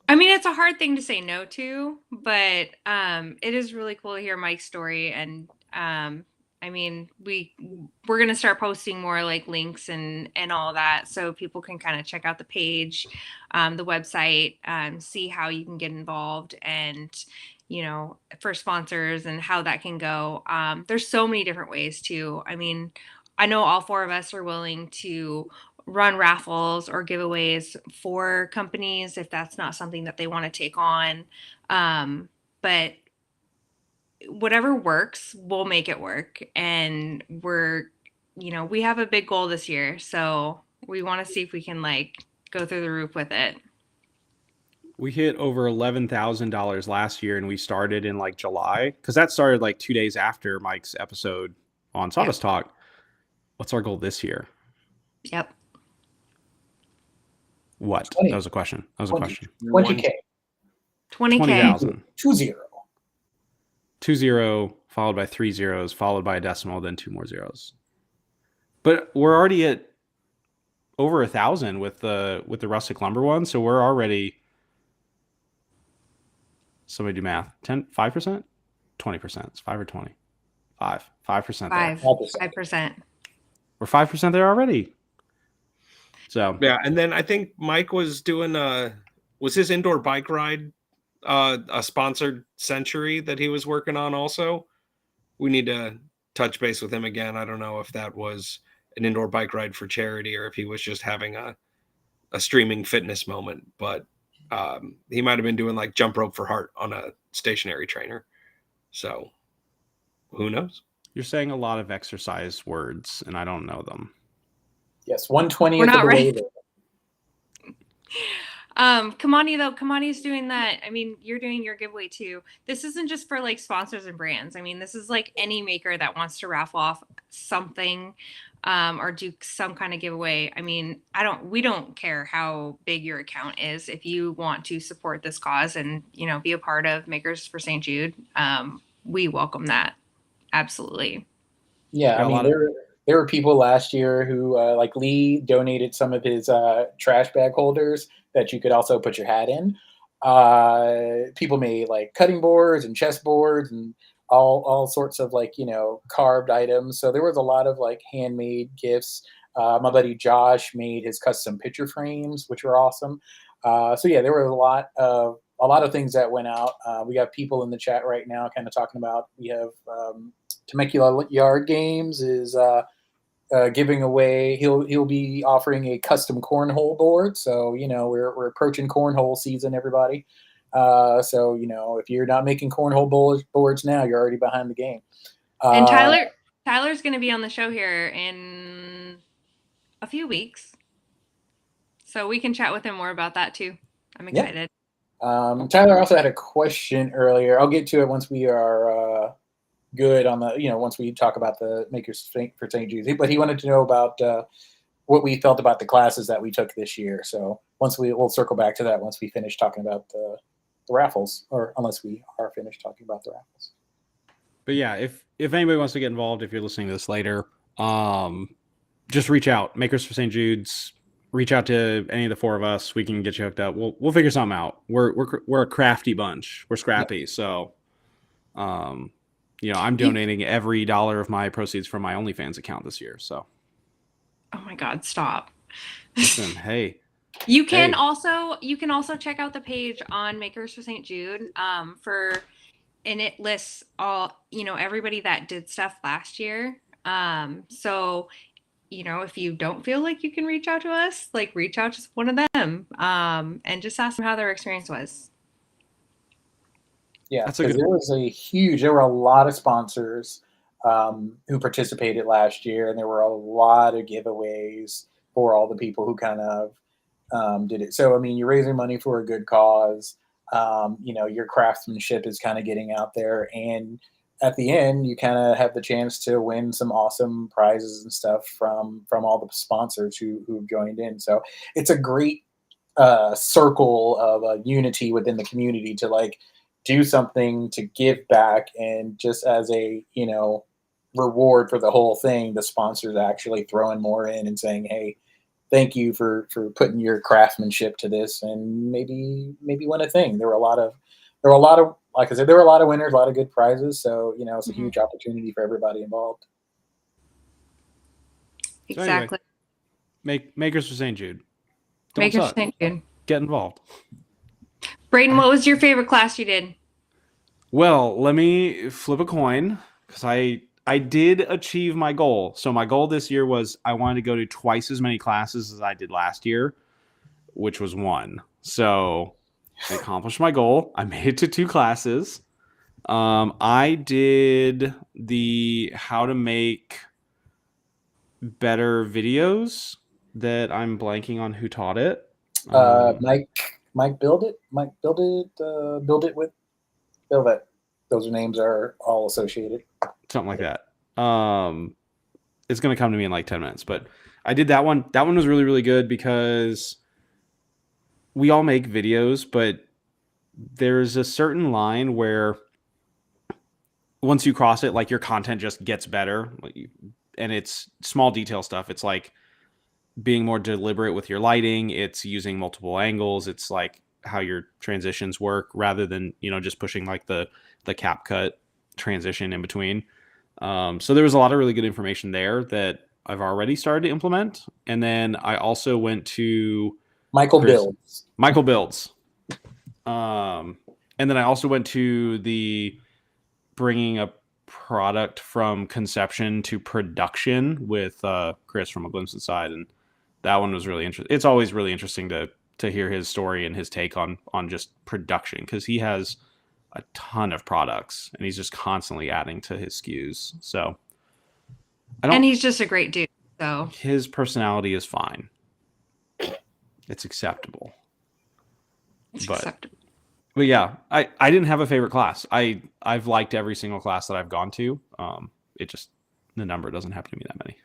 I mean, it's a hard thing to say no to, but it is really cool to hear Mike's story. And I mean, we're gonna start posting more like links and all that, so people can kind of check out the page, the website, see how you can get involved, and you know, for sponsors and how that can go. There's so many different ways too. I mean, I know all four of us are willing to run raffles or giveaways for companies if that's not something that they want to take on. But whatever works, we'll make it work. And we have a big goal this year. So we want to see if we can like go through the roof with it. We hit over $11,000 last year, and we started in like July, because that started like 2 days after Mike's episode on Sawdust Talk. What's our goal this year? Yep. What? 20. That was a question. 20K. 20K. 20,000. 20. 20 followed by 3 zeros, followed by a decimal, then 2 more zeros. But we're already at over 1,000 with the rustic lumber one, so we're already. Somebody do math. 5%, 20%. It's 5 or 20. 5% there. 5%. We're 5% there already. So yeah, and then I think Mike was doing was his indoor bike ride a sponsored century that he was working on also. We need to touch base with him again. I don't know if that was an indoor bike ride for charity or if he was just having a streaming fitness moment, but he might have been doing like jump rope for heart on a stationary trainer. So who knows? you're saying a lot of exercise words, and I don't know them. Yes, 120th We're of not the way ready. there. Kimani though, Kimani's doing that. I mean, you're doing your giveaway too. This isn't just for like sponsors and brands. I mean, this is like any maker that wants to raffle off something or do some kind of giveaway. I mean, we don't care how big your account is. If you want to support this cause and, you know, be a part of Makers for St. Jude, we welcome that. Absolutely. Yeah, I mean, there were people last year who, like Lee, donated some of his trash bag holders that you could also put your hat in. People made like cutting boards and chessboards and all sorts of like, you know, carved items. So there was a lot of like handmade gifts. My buddy Josh made his custom picture frames, which were awesome. So yeah, there were a lot of things that went out. We got people in the chat right now kind of talking about. We have Temecula Yard Games is giving away. He'll be offering a custom cornhole board. So you know we're approaching cornhole season, everybody. So you know if you're not making cornhole boards now, you're already behind the game. And Tyler's going to be on the show here in a few weeks, so we can chat with him more about that too. I'm excited. Yeah. Tyler also had a question earlier. I'll get to it once we are good on the, you know, once we talk about the Makers for St. Jude. But he wanted to know about what we felt about the classes that we took this year. So we'll circle back to that once we finish talking about the raffles, or unless we are finished talking about the raffles. But yeah, if anybody wants to get involved, if you're listening to this later, just reach out. Makers for St. Jude's. Reach out to any of the four of us. We can get you hooked up. We'll figure something out. We're a crafty bunch. We're scrappy. Yeah. So, you know, I'm donating every dollar of my proceeds from my OnlyFans account this year. So, oh my God, stop! Listen, hey. You can also check out the page on Makers for St. Jude. And it lists all, you know, everybody that did stuff last year. So, you know, if you don't feel like you can reach out to us, like reach out to one of them and just ask them how their experience was. Yeah, because there were a lot of sponsors who participated last year, and there were a lot of giveaways for all the people who kind of did it. So, I mean, you're raising money for a good cause. You know, your craftsmanship is kind of getting out there, and at the end, you kind of have the chance to win some awesome prizes and stuff from all the sponsors who joined in. So it's a great circle of unity within the community to like do something to give back, and just as a, you know, reward for the whole thing, the sponsors actually throwing more in and saying, hey, thank you for putting your craftsmanship to this, and maybe win a thing. There were a lot of, like I said, there were a lot of winners, a lot of good prizes. So, you know, it's a huge opportunity for everybody involved. Exactly. So anyway, Makers for St. Jude. Makers for St. Jude. Get involved. Braden, what was your favorite class you did? Well, let me flip a coin, because I did achieve my goal. So my goal this year was I wanted to go to twice as many classes as I did last year, which was 1. So I accomplished my goal. I made it to 2 classes. I did the how to make better videos that I'm blanking on who taught it. Mike Build It. Mike Build It. Build It with Build It. Those names are all associated. Something like that. It's going to come to me in like 10 minutes, but I did that one. That one was really, really good because we all make videos, but there's a certain line where once you cross it, like your content just gets better. Like it's small detail stuff. It's like being more deliberate with your lighting. It's using multiple angles. It's like how your transitions work rather than, just pushing like the cap cut transition in between. So there was a lot of really good information there that I've already started to implement. And then I also went to Michael Builds. Michael Builds. And then I also went to the bringing a product from conception to production with Chris from A Glimpse Inside, and that one was really interesting. It's always really interesting to hear his story and his take on just production, because he has a ton of products and he's just constantly adding to his SKUs. So and he's just a great dude. So his personality is fine. It's acceptable. But yeah, I didn't have a favorite class. I've liked every single class that I've gone to. It just, the number doesn't happen to be that many.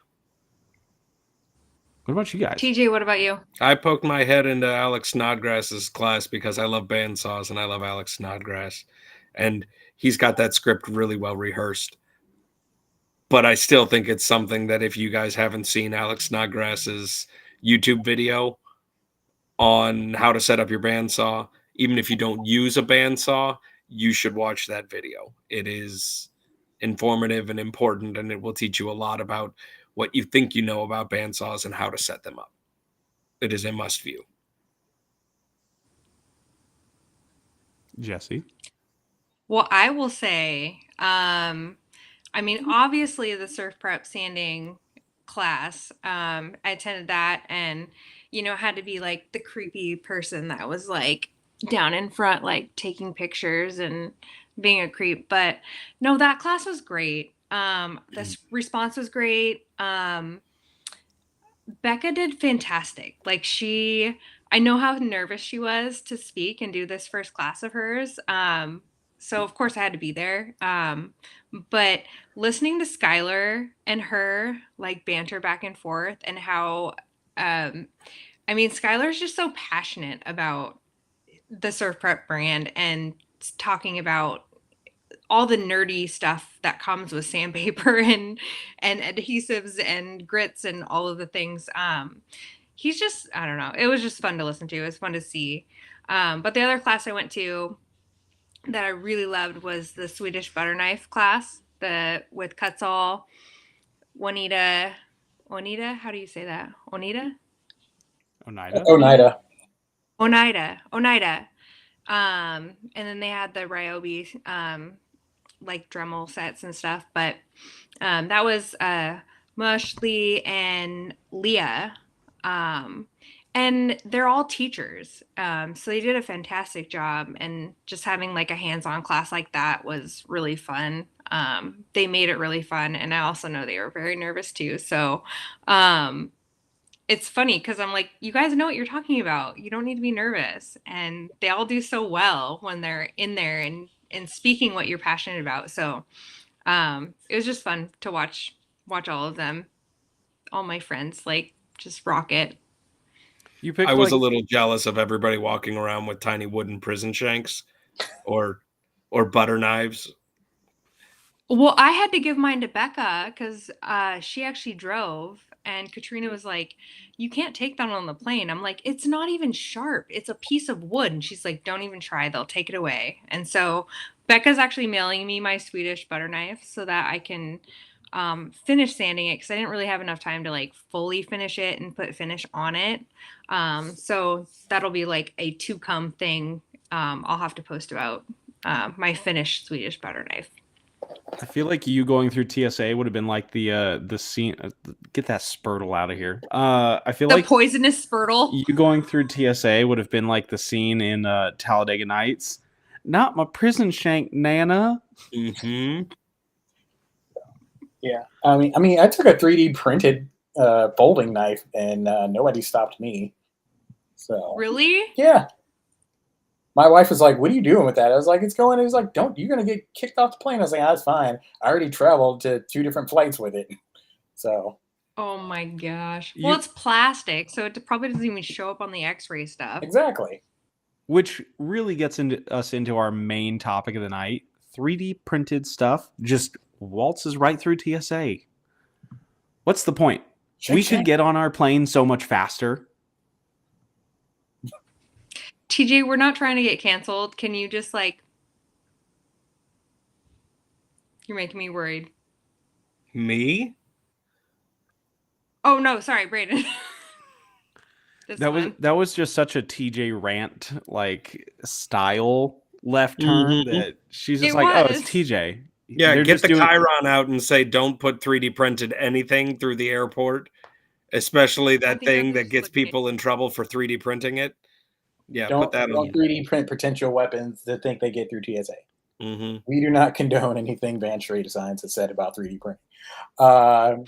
What about you guys? TJ, what about you? I poked my head into Alex Snodgrass's class because I love bandsaws and I love Alex Snodgrass. And he's got that script really well rehearsed. But I still think it's something that if you guys haven't seen Alex Snodgrass's YouTube video on how to set up your bandsaw, even if you don't use a bandsaw, you should watch that video. It is informative and important, and it will teach you a lot about what you think you know about bandsaws and how to set them up. It is a must view. Jessie? Well, I will say, obviously the surf prep sanding class, I attended that and, had to be like the creepy person that was like down in front, like taking pictures and being a creep. But no, that class was great. The response was great. Becca did fantastic. Like I know how nervous she was to speak and do this first class of hers. So of course I had to be there. But listening to Skylar and her like banter back and forth and how, Skylar's just so passionate about the Surf Prep brand and talking about all the nerdy stuff that comes with sandpaper and adhesives and grits and all of the things. He's just, I don't know. It was just fun to listen to. It was fun to see. But the other class I went to that I really loved was the Swedish butter knife class, with Kutzall, Juanita, how do you say that? Oneida. And then they had the Ryobi, like Dremel sets and stuff, but that was Mushley and Leah, and they're all teachers, so they did a fantastic job, and just having like a hands-on class like that was really fun. They made it really fun, and I also know they were very nervous too, so it's funny because I'm like, you guys know what you're talking about. You don't need to be nervous, and they all do so well when they're in there and speaking what you're passionate about. So it was just fun to watch all of them, all my friends, like just rock it. I was a little jealous of everybody walking around with tiny wooden prison shanks or butter knives. Well, I had to give mine to Becca because she actually drove, and Katrina was like, you can't take that on the plane. I'm like, it's not even sharp. It's a piece of wood. And she's like, don't even try. They'll take it away. And so Becca's actually mailing me my Swedish butter knife so that I can finish sanding it, because I didn't really have enough time to like fully finish it and put finish on it. So that'll be like a to-come thing. I'll have to post about my finished Swedish butter knife. I feel like you going through TSA would have been like the scene. Get that Spurtle out of here. I feel like the poisonous Spurtle. You going through TSA would have been like the scene in Talladega Nights. Not my prison shank, Nana. Mm-hmm. Yeah, I mean, I took a 3D printed folding knife, and nobody stopped me. So really, yeah. My wife was like, "What are you doing with that?" I was like, "It's going." It was like, "You're gonna get kicked off the plane." I was like, "That's fine. I already traveled to 2 different flights with it." So. Oh my gosh! Well, it's plastic, so it probably doesn't even show up on the X-ray stuff. Exactly. Which really gets into our main topic of the night: 3D printed stuff just waltzes right through TSA. What's the point? We should get on our plane so much faster. TJ, we're not trying to get canceled. Can you just like... You're making me worried. Me? Oh, no, sorry, Braden. That was just such a TJ rant, like, style left turn that she's just oh, it's TJ. Yeah, get the Chiron out and say, don't put 3D printed anything through the airport, especially that thing that gets people in trouble for 3D printing it. Yeah, put that on. Don't 3D print potential weapons that think they get through TSA. We do not condone anything Van Trade Science has said about 3D printing.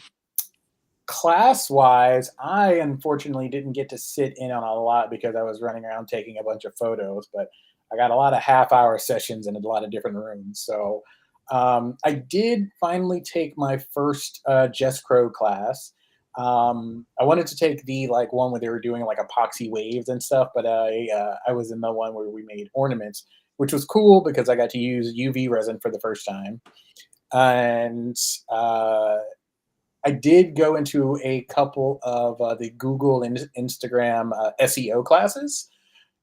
Class-wise, I unfortunately didn't get to sit in on a lot because I was running around taking a bunch of photos, but I got a lot of half-hour sessions in a lot of different rooms. So I did finally take my first Jess Crow class. I wanted to take the one where they were doing like epoxy waves and stuff, but I was in the one where we made ornaments, which was cool because I got to use UV resin for the first time. And I did go into a couple of the Google and Instagram SEO classes.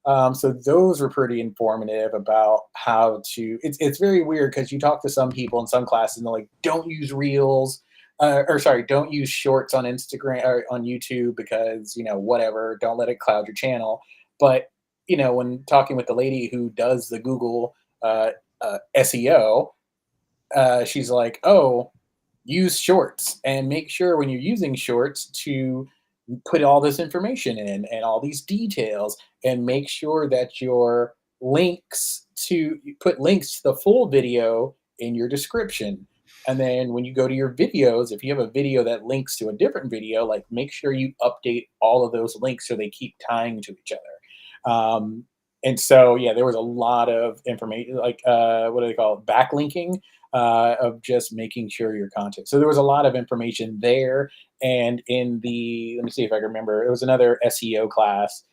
So those were pretty informative about how to, it's very weird because you talk to some people in some classes and they're like, don't use reels, don't use shorts on Instagram or on YouTube because, whatever, don't let it cloud your channel. But, when talking with the lady who does the Google SEO, she's like, oh, use shorts and make sure when you're using shorts to put all this information in and all these details and make sure that your put links to the full video in your description. And then when you go to your videos, if you have a video that links to a different video, make sure you update all of those links so they keep tying to each other. And so, yeah, there was a lot of information, what do they call it? Backlinking. Of just making sure your content. So there was a lot of information there. And in let me see if I can remember, it was another SEO class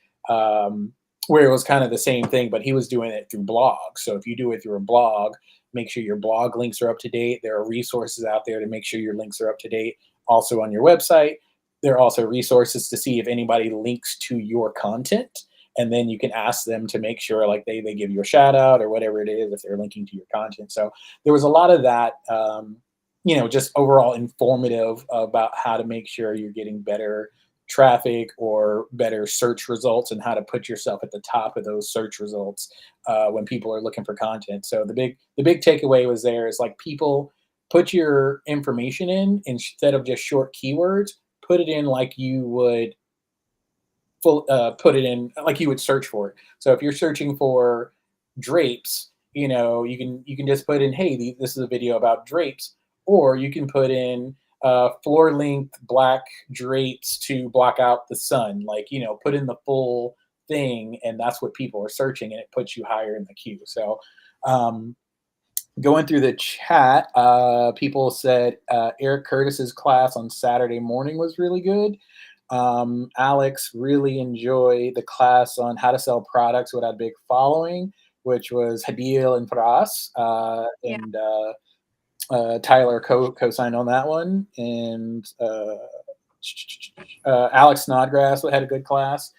where it was kind of the same thing, but he was doing it through blogs. So if you do it through a blog, make sure your blog links are up to date. There are resources out there to make sure your links are up to date. Also on your website, there are also resources to see if anybody links to your content. And then you can ask them to make sure they give you a shout out or whatever it is if they're linking to your content. So there was a lot of that, just overall informative about how to make sure you're getting better traffic or better search results and how to put yourself at the top of those search results when people are looking for content. So the big takeaway was there is people put your information in instead of just short keywords, put it in like you would put it in like you would search for it. So if you're searching for drapes, you can just put in, hey, this is a video about drapes, or you can put in floor length black drapes to block out the sun. Put in the full thing, and that's what people are searching, and it puts you higher in the queue. So going through the chat, people said Eric Curtis's class on Saturday morning was really good. Alex really enjoyed the class on how to sell products without a big following, which was Hadil and Faras, and Tyler co-signed on that one, and Alex Snodgrass had a good class.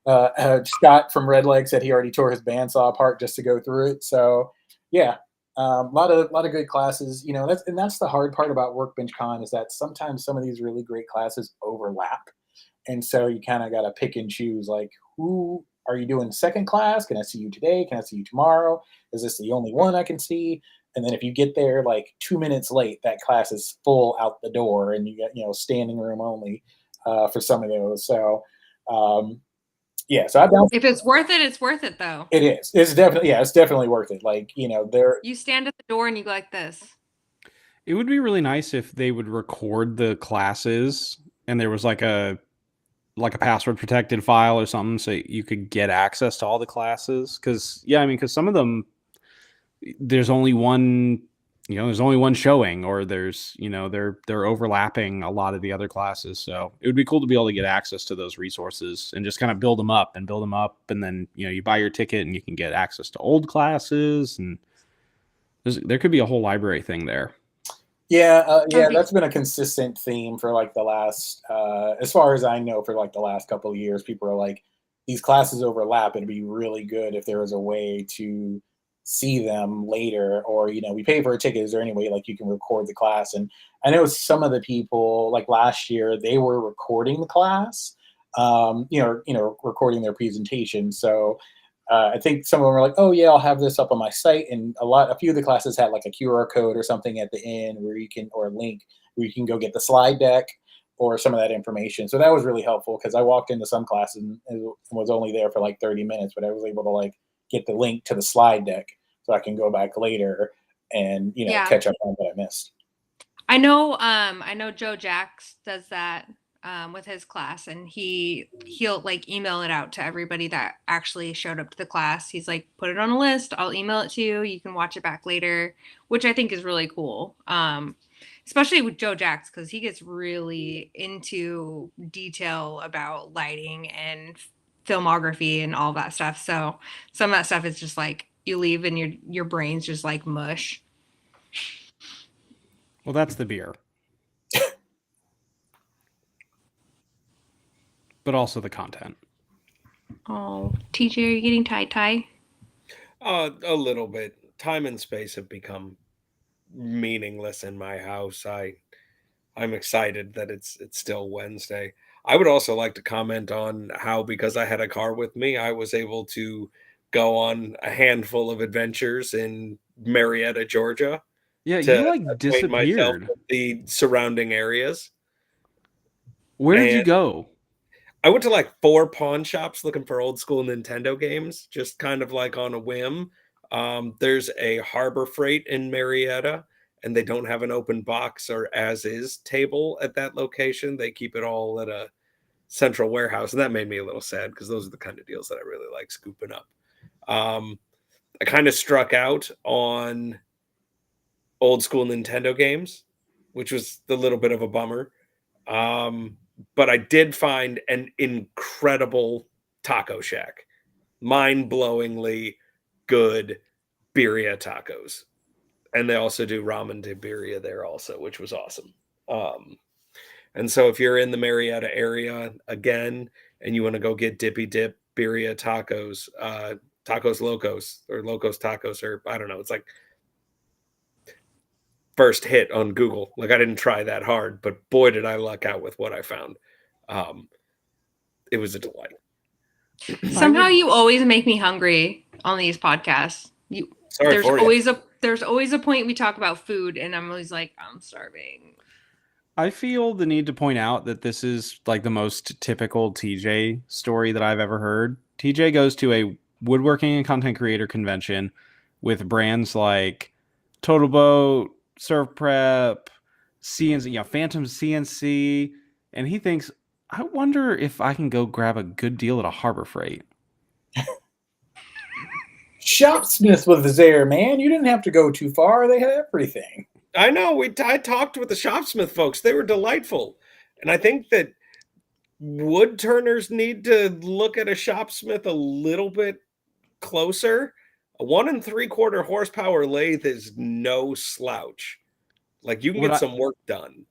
Scott from Red Leg said he already tore his bandsaw apart just to go through it. So yeah, a lot of good classes. That's the hard part about WorkbenchCon is that sometimes some of these really great classes overlap. And so you kind of got to pick and choose, who are you doing second class? Can I see you today? Can I see you tomorrow? Is this the only one I can see? And then if you get there 2 minutes late, that class is full out the door and you get, standing room only for some of those. So, yeah. So if it's worth it, it's worth it though. It is. It's definitely worth it. You stand at the door and you go like this. It would be really nice if they would record the classes and there was a password protected file or something so you could get access to all the classes. Because some of them there's only one showing, or there's they're overlapping a lot of the other classes. So it would be cool to be able to get access to those resources and just kind of build them up, and then you buy your ticket and you can get access to old classes, and there could be a whole library thing there. Yeah, that's been a consistent theme for like the last, as far as I know, for like the last couple of years. People are like, these classes overlap. It'd be really good if there was a way to see them later, or we pay for a ticket. Is there any way like you can record the class? And I know some of the people like last year they were recording the class, recording their presentation. So I think some of them were like, "Oh yeah, I'll have this up on my site," and a few of the classes had like a QR code or something at the end where you can, or a link where you can go get the slide deck or some of that information. So that was really helpful because I walked into some classes and was only there for like 30 minutes, but I was able to like get the link to the slide deck so I can go back later and catch up on what I missed. I know Joe Jacks does that with his class, and he'll like email it out to everybody that actually showed up to the class. He's like, put it on a list, I'll email it to you, you can watch it back later, which I think is really cool. Especially with Joe Jacks, because he gets really into detail about lighting and filmography and all that stuff. So some of that stuff is just like you leave and your brain's just like mush. Well, that's the beer. But also the content. Oh, TJ, are you getting tie-tie? A little bit. Time and space have become meaningless in my house. I'm excited that it's still Wednesday. I would also like to comment on how, because I had a car with me, I was able to go on a handful of adventures in Marietta, Georgia. Yeah, to you like acquaint myself disappeared. with the surrounding areas. Where did you And go? I went to like 4 pawn shops looking for old school Nintendo games, just kind of like on a whim. There's a Harbor Freight in Marietta, and they don't have an open box or as is table at that location. They keep it all at a central warehouse, and that made me a little sad because those are the kind of deals that I really like scooping up. I kind of struck out on old school Nintendo games, which was a little bit of a bummer. But I did find an incredible taco shack, mind-blowingly good birria tacos, and they also do ramen de birria there also, which was awesome. And so if you're in the Marietta area again and you want to go get dippy dip birria tacos, tacos locos or locos tacos, or I don't know, it's like first hit on Google. Like I didn't try that hard, but boy, did I luck out with what I found. It was a delight. Somehow you always make me hungry on these podcasts. There's always a point we talk about food, and I'm always like, I'm starving. I feel the need to point out that this is like the most typical TJ story that I've ever heard. TJ goes to a woodworking and content creator convention with brands like Total Boat, Surf Prep, CNC, Phantom CNC, and he thinks, I wonder if I can go grab a good deal at a Harbor Freight. Shopsmith was there, man. You didn't have to go too far. They had everything. I know. I talked with the Shopsmith folks. They were delightful. And I think that wood turners need to look at a Shopsmith a little bit closer. A 1 3/4 horsepower lathe is no slouch. Like you can get some work done,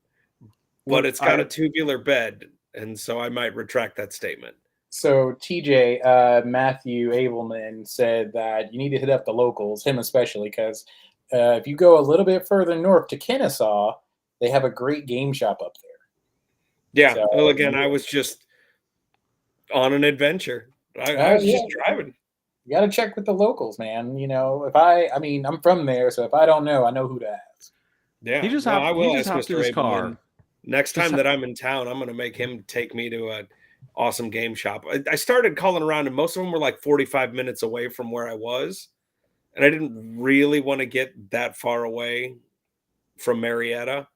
but it's got a tubular bed. And so I might retract that statement. So TJ, Matthew Abelman said that you need to hit up the locals, him especially, because if you go a little bit further north to Kennesaw, they have a great game shop up there. Yeah. So, well, again, I was just on an adventure. I was just driving. You got to check with the locals, man. I'm from there, so if I don't know, I know who to ask. Yeah. He just I will ask Mr. Abelman. Car. Next time that I'm in town, I'm going to make him take me to an awesome game shop. I started calling around, and most of them were like 45 minutes away from where I was. And I didn't really want to get that far away from Marietta.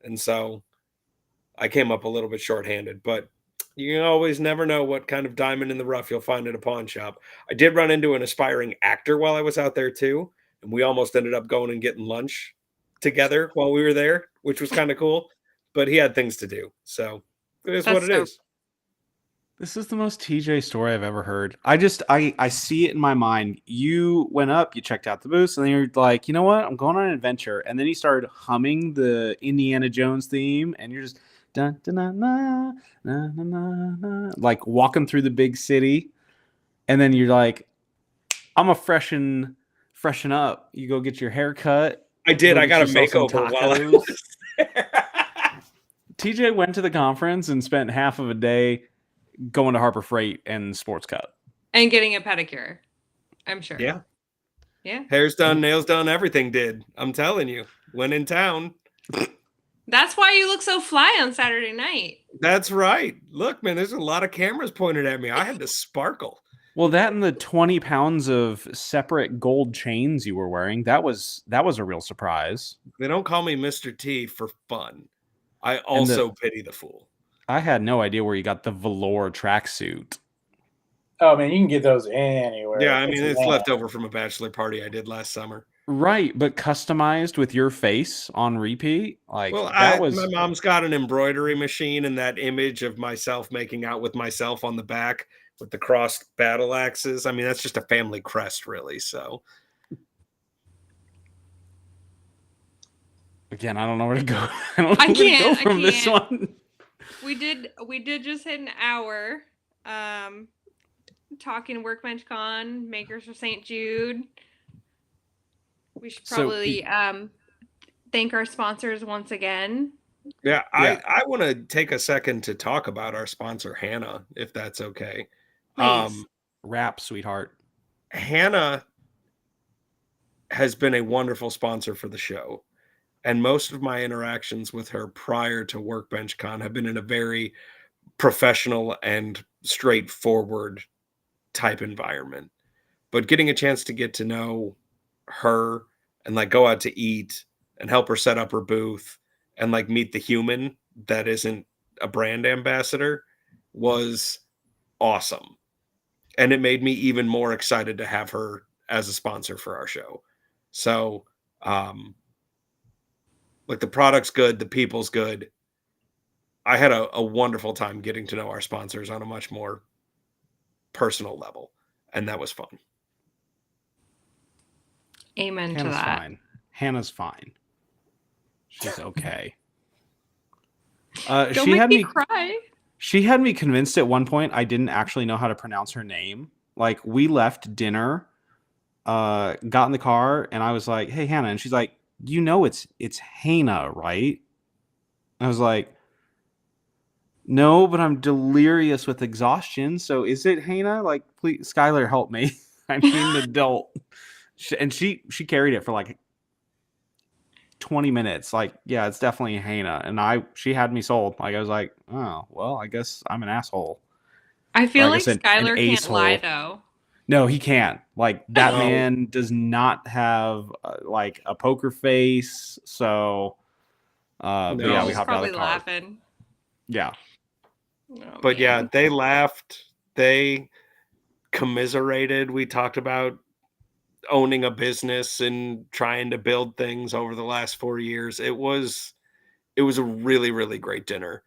And so I came up a little bit shorthanded. But you always never know what kind of diamond in the rough you'll find at a pawn shop. I did run into an aspiring actor while I was out there, too. And we almost ended up going and getting lunch together while we were there, which was kind of cool. But he had things to do. So it is what it is. This is the most TJ story I've ever heard. I see it in my mind. You went up, you checked out the booth, and then you're like, you know what? I'm going on an adventure. And then you started humming the Indiana Jones theme, and you're just dun, dun, dun, na, na, na, na, na, like walking through the big city. And then you're like, I'm a freshen up. You go get your hair cut. I did. Go I get got a yourself some makeover while I tacos. was there. TJ went to the conference and spent half of a day going to Harbor Freight and Sports Cut. And getting a pedicure, I'm sure. Yeah. Yeah. Hair's done, nails done, everything did. I'm telling you. When in town. That's why you look so fly on Saturday night. That's right. Look, man, there's a lot of cameras pointed at me. I had to sparkle. Well, that and the 20 pounds of separate gold chains you were wearing, that was a real surprise. They don't call me Mr. T for fun. I also pity the fool. I had no idea where you got the velour tracksuit. Oh man, you can get those anywhere. Yeah, I mean, it's left over from a bachelor party I did last summer. Right, but customized with your face on repeat? Like, well, my mom's got an embroidery machine, and that image of myself making out with myself on the back with the crossed battle axes. I mean, that's just a family crest, really. So, again, I don't know where to go. I don't know I where to go can't. from this one. We did just hit an hour talking WorkbenchCon, Makers for St. Jude. We should probably thank our sponsors once again. Yeah, I want to take a second to talk about our sponsor, Hannah, if that's okay. Please. Rap, sweetheart. Hannah has been a wonderful sponsor for the show. And most of my interactions with her prior to WorkbenchCon have been in a very professional and straightforward type environment. But getting a chance to get to know her and like go out to eat and help her set up her booth and like meet the human that isn't a brand ambassador was awesome. And it made me even more excited to have her as a sponsor for our show. So, like the product's good, the people's good. I had a wonderful time getting to know our sponsors on a much more personal level, and that was fun. Amen Hannah's to that. Fine. Hannah's fine. She's okay. Don't she make had me cry. She had me convinced at one point I didn't actually know how to pronounce her name. Like, we left dinner, got in the car, and I was like, "Hey, Hannah," and she's like, "You know it's Hannah, right?" I was like, "No, but I'm delirious with exhaustion. So is it Hannah? Like, please, Skylar, help me. I need an adult." And she carried it for like 20 minutes. Like, yeah, it's definitely Hannah. And she had me sold. Like, I was like, oh, well, I guess I'm an asshole. I feel like Skylar can't lie though. No, he can't. Like, that man does not have like a poker face. So, but yeah, we hopped out of the car. Laughing. Yeah. Oh, but yeah, they laughed. They commiserated. We talked about owning a business and trying to build things over the last 4 years. It was a really, really great dinner.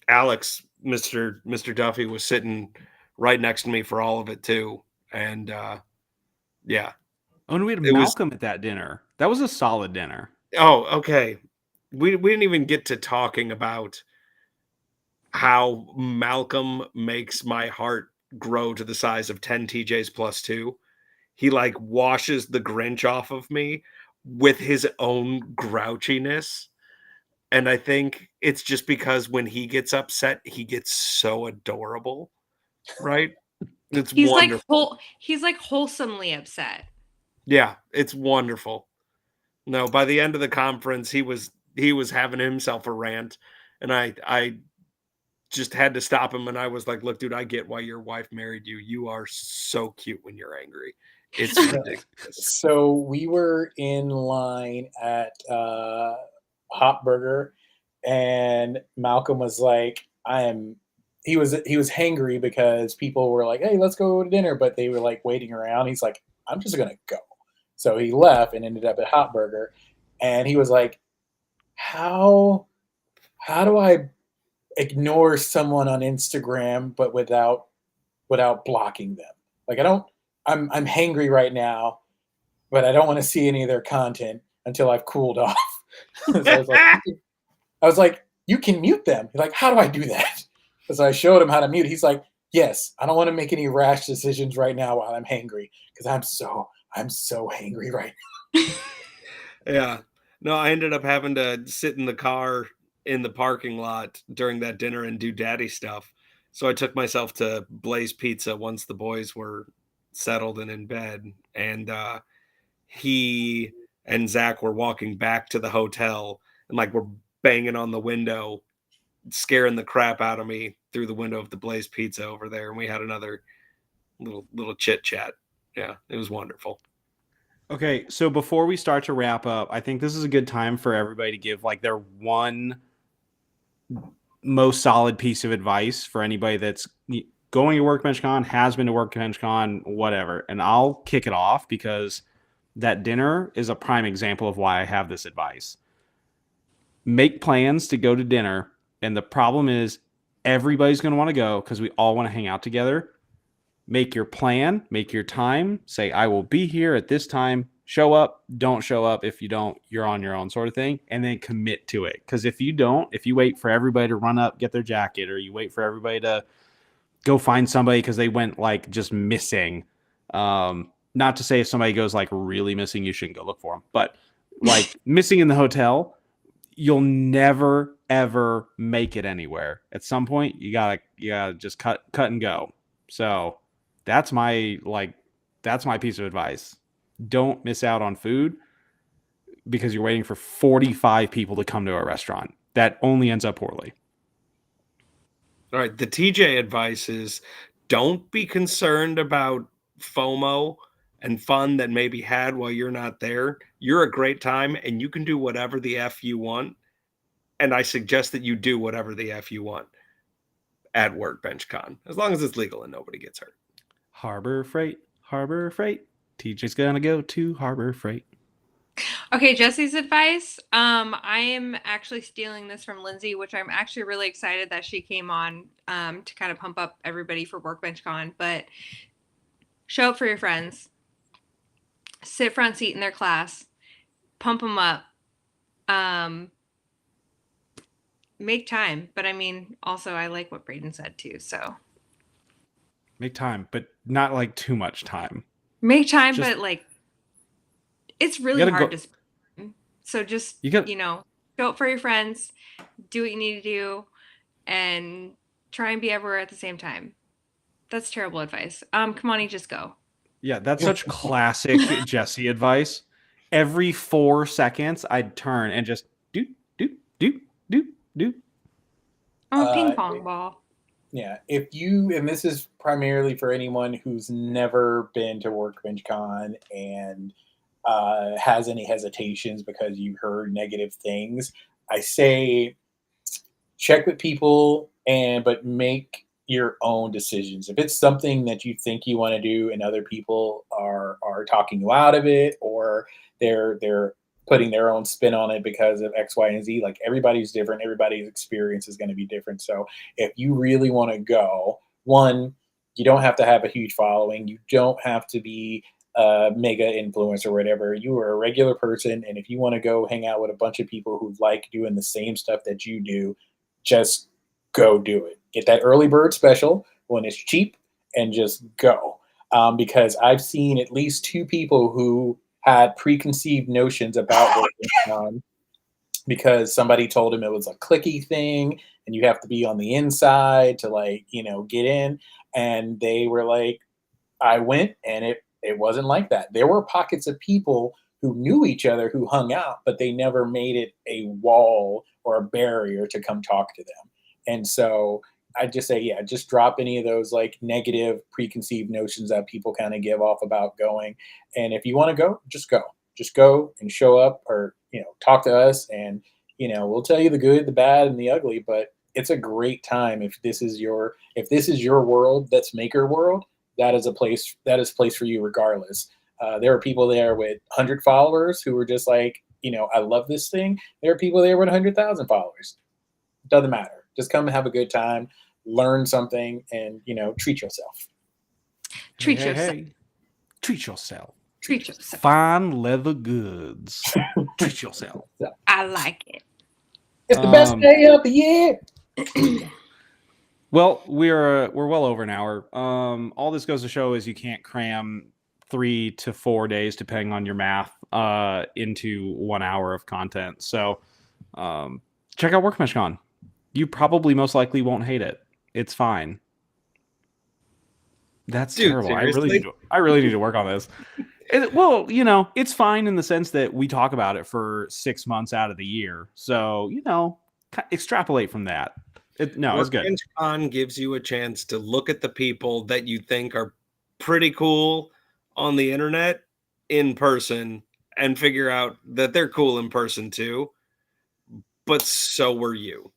Alex, Mr. Duffy, was sitting right next to me for all of it too. And yeah. Oh, and we had Malcolm at that dinner. That was a solid dinner. Oh, okay. We didn't even get to talking about how Malcolm makes my heart grow to the size of 10 TJs plus 2. He like washes the Grinch off of me with his own grouchiness. And I think it's just because when he gets upset, he gets so adorable, right? He's wonderful. He's like wholesomely upset. Yeah, it's wonderful. No, by the end of the conference, he was having himself a rant, and I just had to stop him, and I was like, "Look, dude, I get why your wife married you. You are so cute when you're angry. It's ridiculous." So we were in line at Hot Burger, and Malcolm was like, he was hangry because people were like, "Hey, let's go to dinner," but they were like waiting around. He's like, "I'm just gonna go." So he left and ended up at Hot Burger, and he was like, "How do I ignore someone on Instagram, but without blocking them. Like I'm hangry right now, but I don't want to see any of their content until I've cooled off. So I was like, you can mute them. He's like, how do I do that? So I showed him how to mute. He's like, yes, I don't want to make any rash decisions right now while I'm hangry because I'm so hangry right now. Yeah. No, I ended up having to sit in the car in the parking lot during that dinner and do daddy stuff. So I took myself to Blaze Pizza once the boys were settled and in bed. And he and Zach were walking back to the hotel and like we're banging on the window, scaring the crap out of me through the window of the Blaze Pizza over there. And we had another little chit chat. Yeah, it was wonderful. Okay, so before we start to wrap up, I think this is a good time for everybody to give like their one most solid piece of advice for anybody that's going to WorkbenchCon, has been to WorkbenchCon, whatever. And I'll kick it off because that dinner is a prime example of why I have this advice. Make plans to go to dinner, and the problem is everybody's going to want to go because we all want to hang out together. Make your plan, make your time, say, I will be here at this time, show up, don't show up. If you don't, you're on your own sort of thing, and then commit to it. Because if you don't, if you wait for everybody to run up, get their jacket, or you wait for everybody to go find somebody because they went like just missing, not to say if somebody goes like really missing, you shouldn't go look for them, but like missing in the hotel, you'll never, ever make it anywhere. At some point, you gotta just cut and go. So that's my piece of advice. Don't miss out on food because you're waiting for 45 people to come to a restaurant. That only ends up poorly. All right. The TJ advice is don't be concerned about FOMO and fun that may be had while you're not there. You're a great time and you can do whatever the F you want. And I suggest that you do whatever the F you want at WorkbenchCon, as long as it's legal and nobody gets hurt. Harbor Freight. TJ's gonna go to Harbor Freight. Okay, Jessie's advice. I am actually stealing this from Lindsay, which I'm actually really excited that she came on to kind of pump up everybody for WorkbenchCon. But show up for your friends, sit front seat in their class, pump them up, make time. But I mean, also I like what Braden said too. So make time, but not like too much time. Make time, but like it's really hard to. So just show up for your friends, do what you need to do, and try and be everywhere at the same time. That's terrible advice. Kimani, just go. Yeah, that's such classic Jessie advice. Every 4 seconds, I'd turn and just do. Oh, ping pong ball. Yeah, and this is primarily for anyone who's never been to WorkbenchCon and has any hesitations because you heard negative things, I say check with people but make your own decisions. If it's something that you think you want to do and other people are talking you out of it, or they're putting their own spin on it because of X, Y, and Z, like everybody's different, everybody's experience is going to be different. So if you really want to go, one, you don't have to have a huge following, you don't have to be mega influencer or whatever. You are a regular person, and if you want to go hang out with a bunch of people who like doing the same stuff that you do, just go do it. Get that early bird special when it's cheap and just go. Because I've seen at least 2 people who had preconceived notions about WorkbenchCon because somebody told him it was a clicky thing and you have to be on the inside to get in, and they were like, I went and it wasn't like that. There were pockets of people who knew each other who hung out, but they never made it a wall or a barrier to come talk to them. And so I just say, yeah, just drop any of those like negative preconceived notions that people kind of give off about going. And if you want to go, just go and show up, or, talk to us, and, we'll tell you the good, the bad, and the ugly, but it's a great time. If this is your world, that's Maker World, that is place for you regardless. There are people there with 100 followers who were just like, I love this thing. There are people there with 100,000 followers. Doesn't matter. Just come and have a good time, learn something, and treat yourself. Treat yourself. Treat yourself. Treat yourself. Fine leather goods. Treat yourself. I like it. It's the best day of the year. Well, we're well over an hour. All this goes to show is you can't cram 3 to 4 days, depending on your math, into 1 hour of content. So check out WorkbenchCon. You probably most likely won't hate it. It's fine. That's terrible. Seriously? I really need to work on this. Well, it's fine in the sense that we talk about it for 6 months out of the year. So, extrapolate from that. It's good. WorkbenchCon gives you a chance to look at the people that you think are pretty cool on the internet in person and figure out that they're cool in person too. But so were you.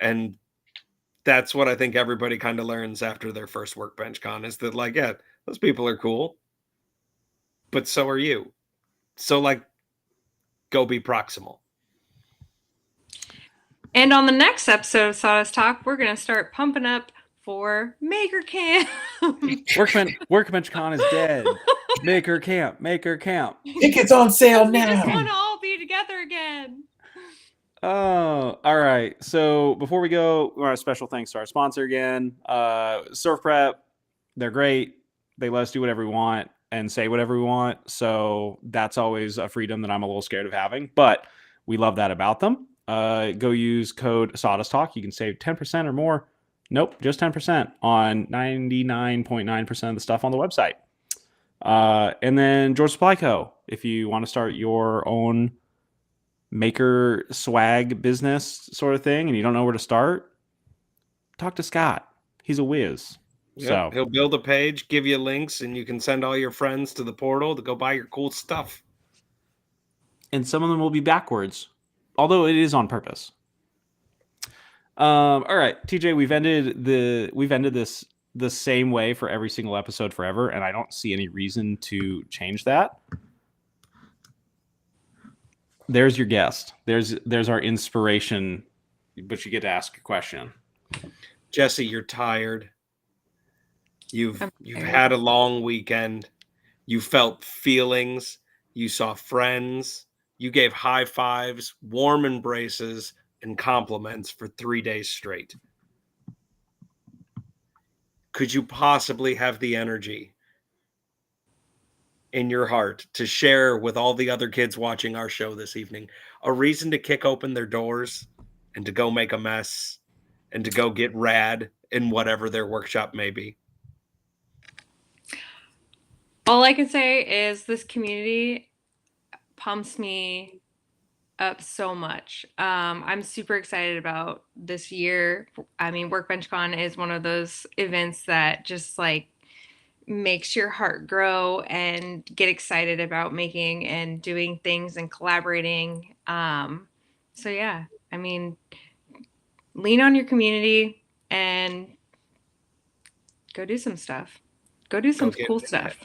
And that's what I think everybody kind of learns after their first WorkbenchCon is that, like, yeah, those people are cool, but so are you. So, like, go be proximal. And on the next episode of Sawdust Talk, we're going to start pumping up for Maker Camp. WorkbenchCon is dead. Maker Camp. Tickets on sale We just now. want to all be together again. Oh, all right. So before we go, we want a special thanks to our sponsor again, Surf Prep. They're great. They let us do whatever we want and say whatever we want. So that's always a freedom that I'm a little scared of having, but we love that about them. Go use code Sawdust Talk. You can save 10% or more. Nope, just 10% on 99.9% of the stuff on the website. And then George Supply Co. If you want to start your own maker swag business sort of thing and you don't know where to start, talk to Scott. He's a whiz. Yep, So he'll build a page, give you links, and you can send all your friends to the portal to go buy your cool stuff. And some of them will be backwards, although it is on purpose. All right, TJ, we've ended this the same way for every single episode forever, and I don't see any reason to change that. There's your guest. There's our inspiration, but you get to ask a question. Jessie, you're tired. You've had a long weekend. You felt feelings. You saw friends. You gave high fives, warm embraces, and compliments for 3 days straight. Could you possibly have the energy in your heart to share with all the other kids watching our show this evening a reason to kick open their doors and to go make a mess and to go get rad in whatever their workshop may be? All I can say is this community pumps me up so much. I'm super excited about this year. I mean, WorkbenchCon is one of those events that just like makes your heart grow and get excited about making and doing things and collaborating. So yeah, I mean, lean on your community and go do some stuff. Go do some cool stuff.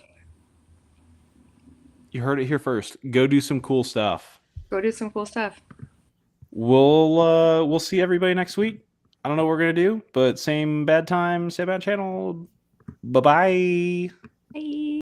You heard it here first. Go do some cool stuff. Go do some cool stuff. We'll see everybody next week. I don't know what we're gonna do, but same bad time, same bad channel. Bye-bye. Bye.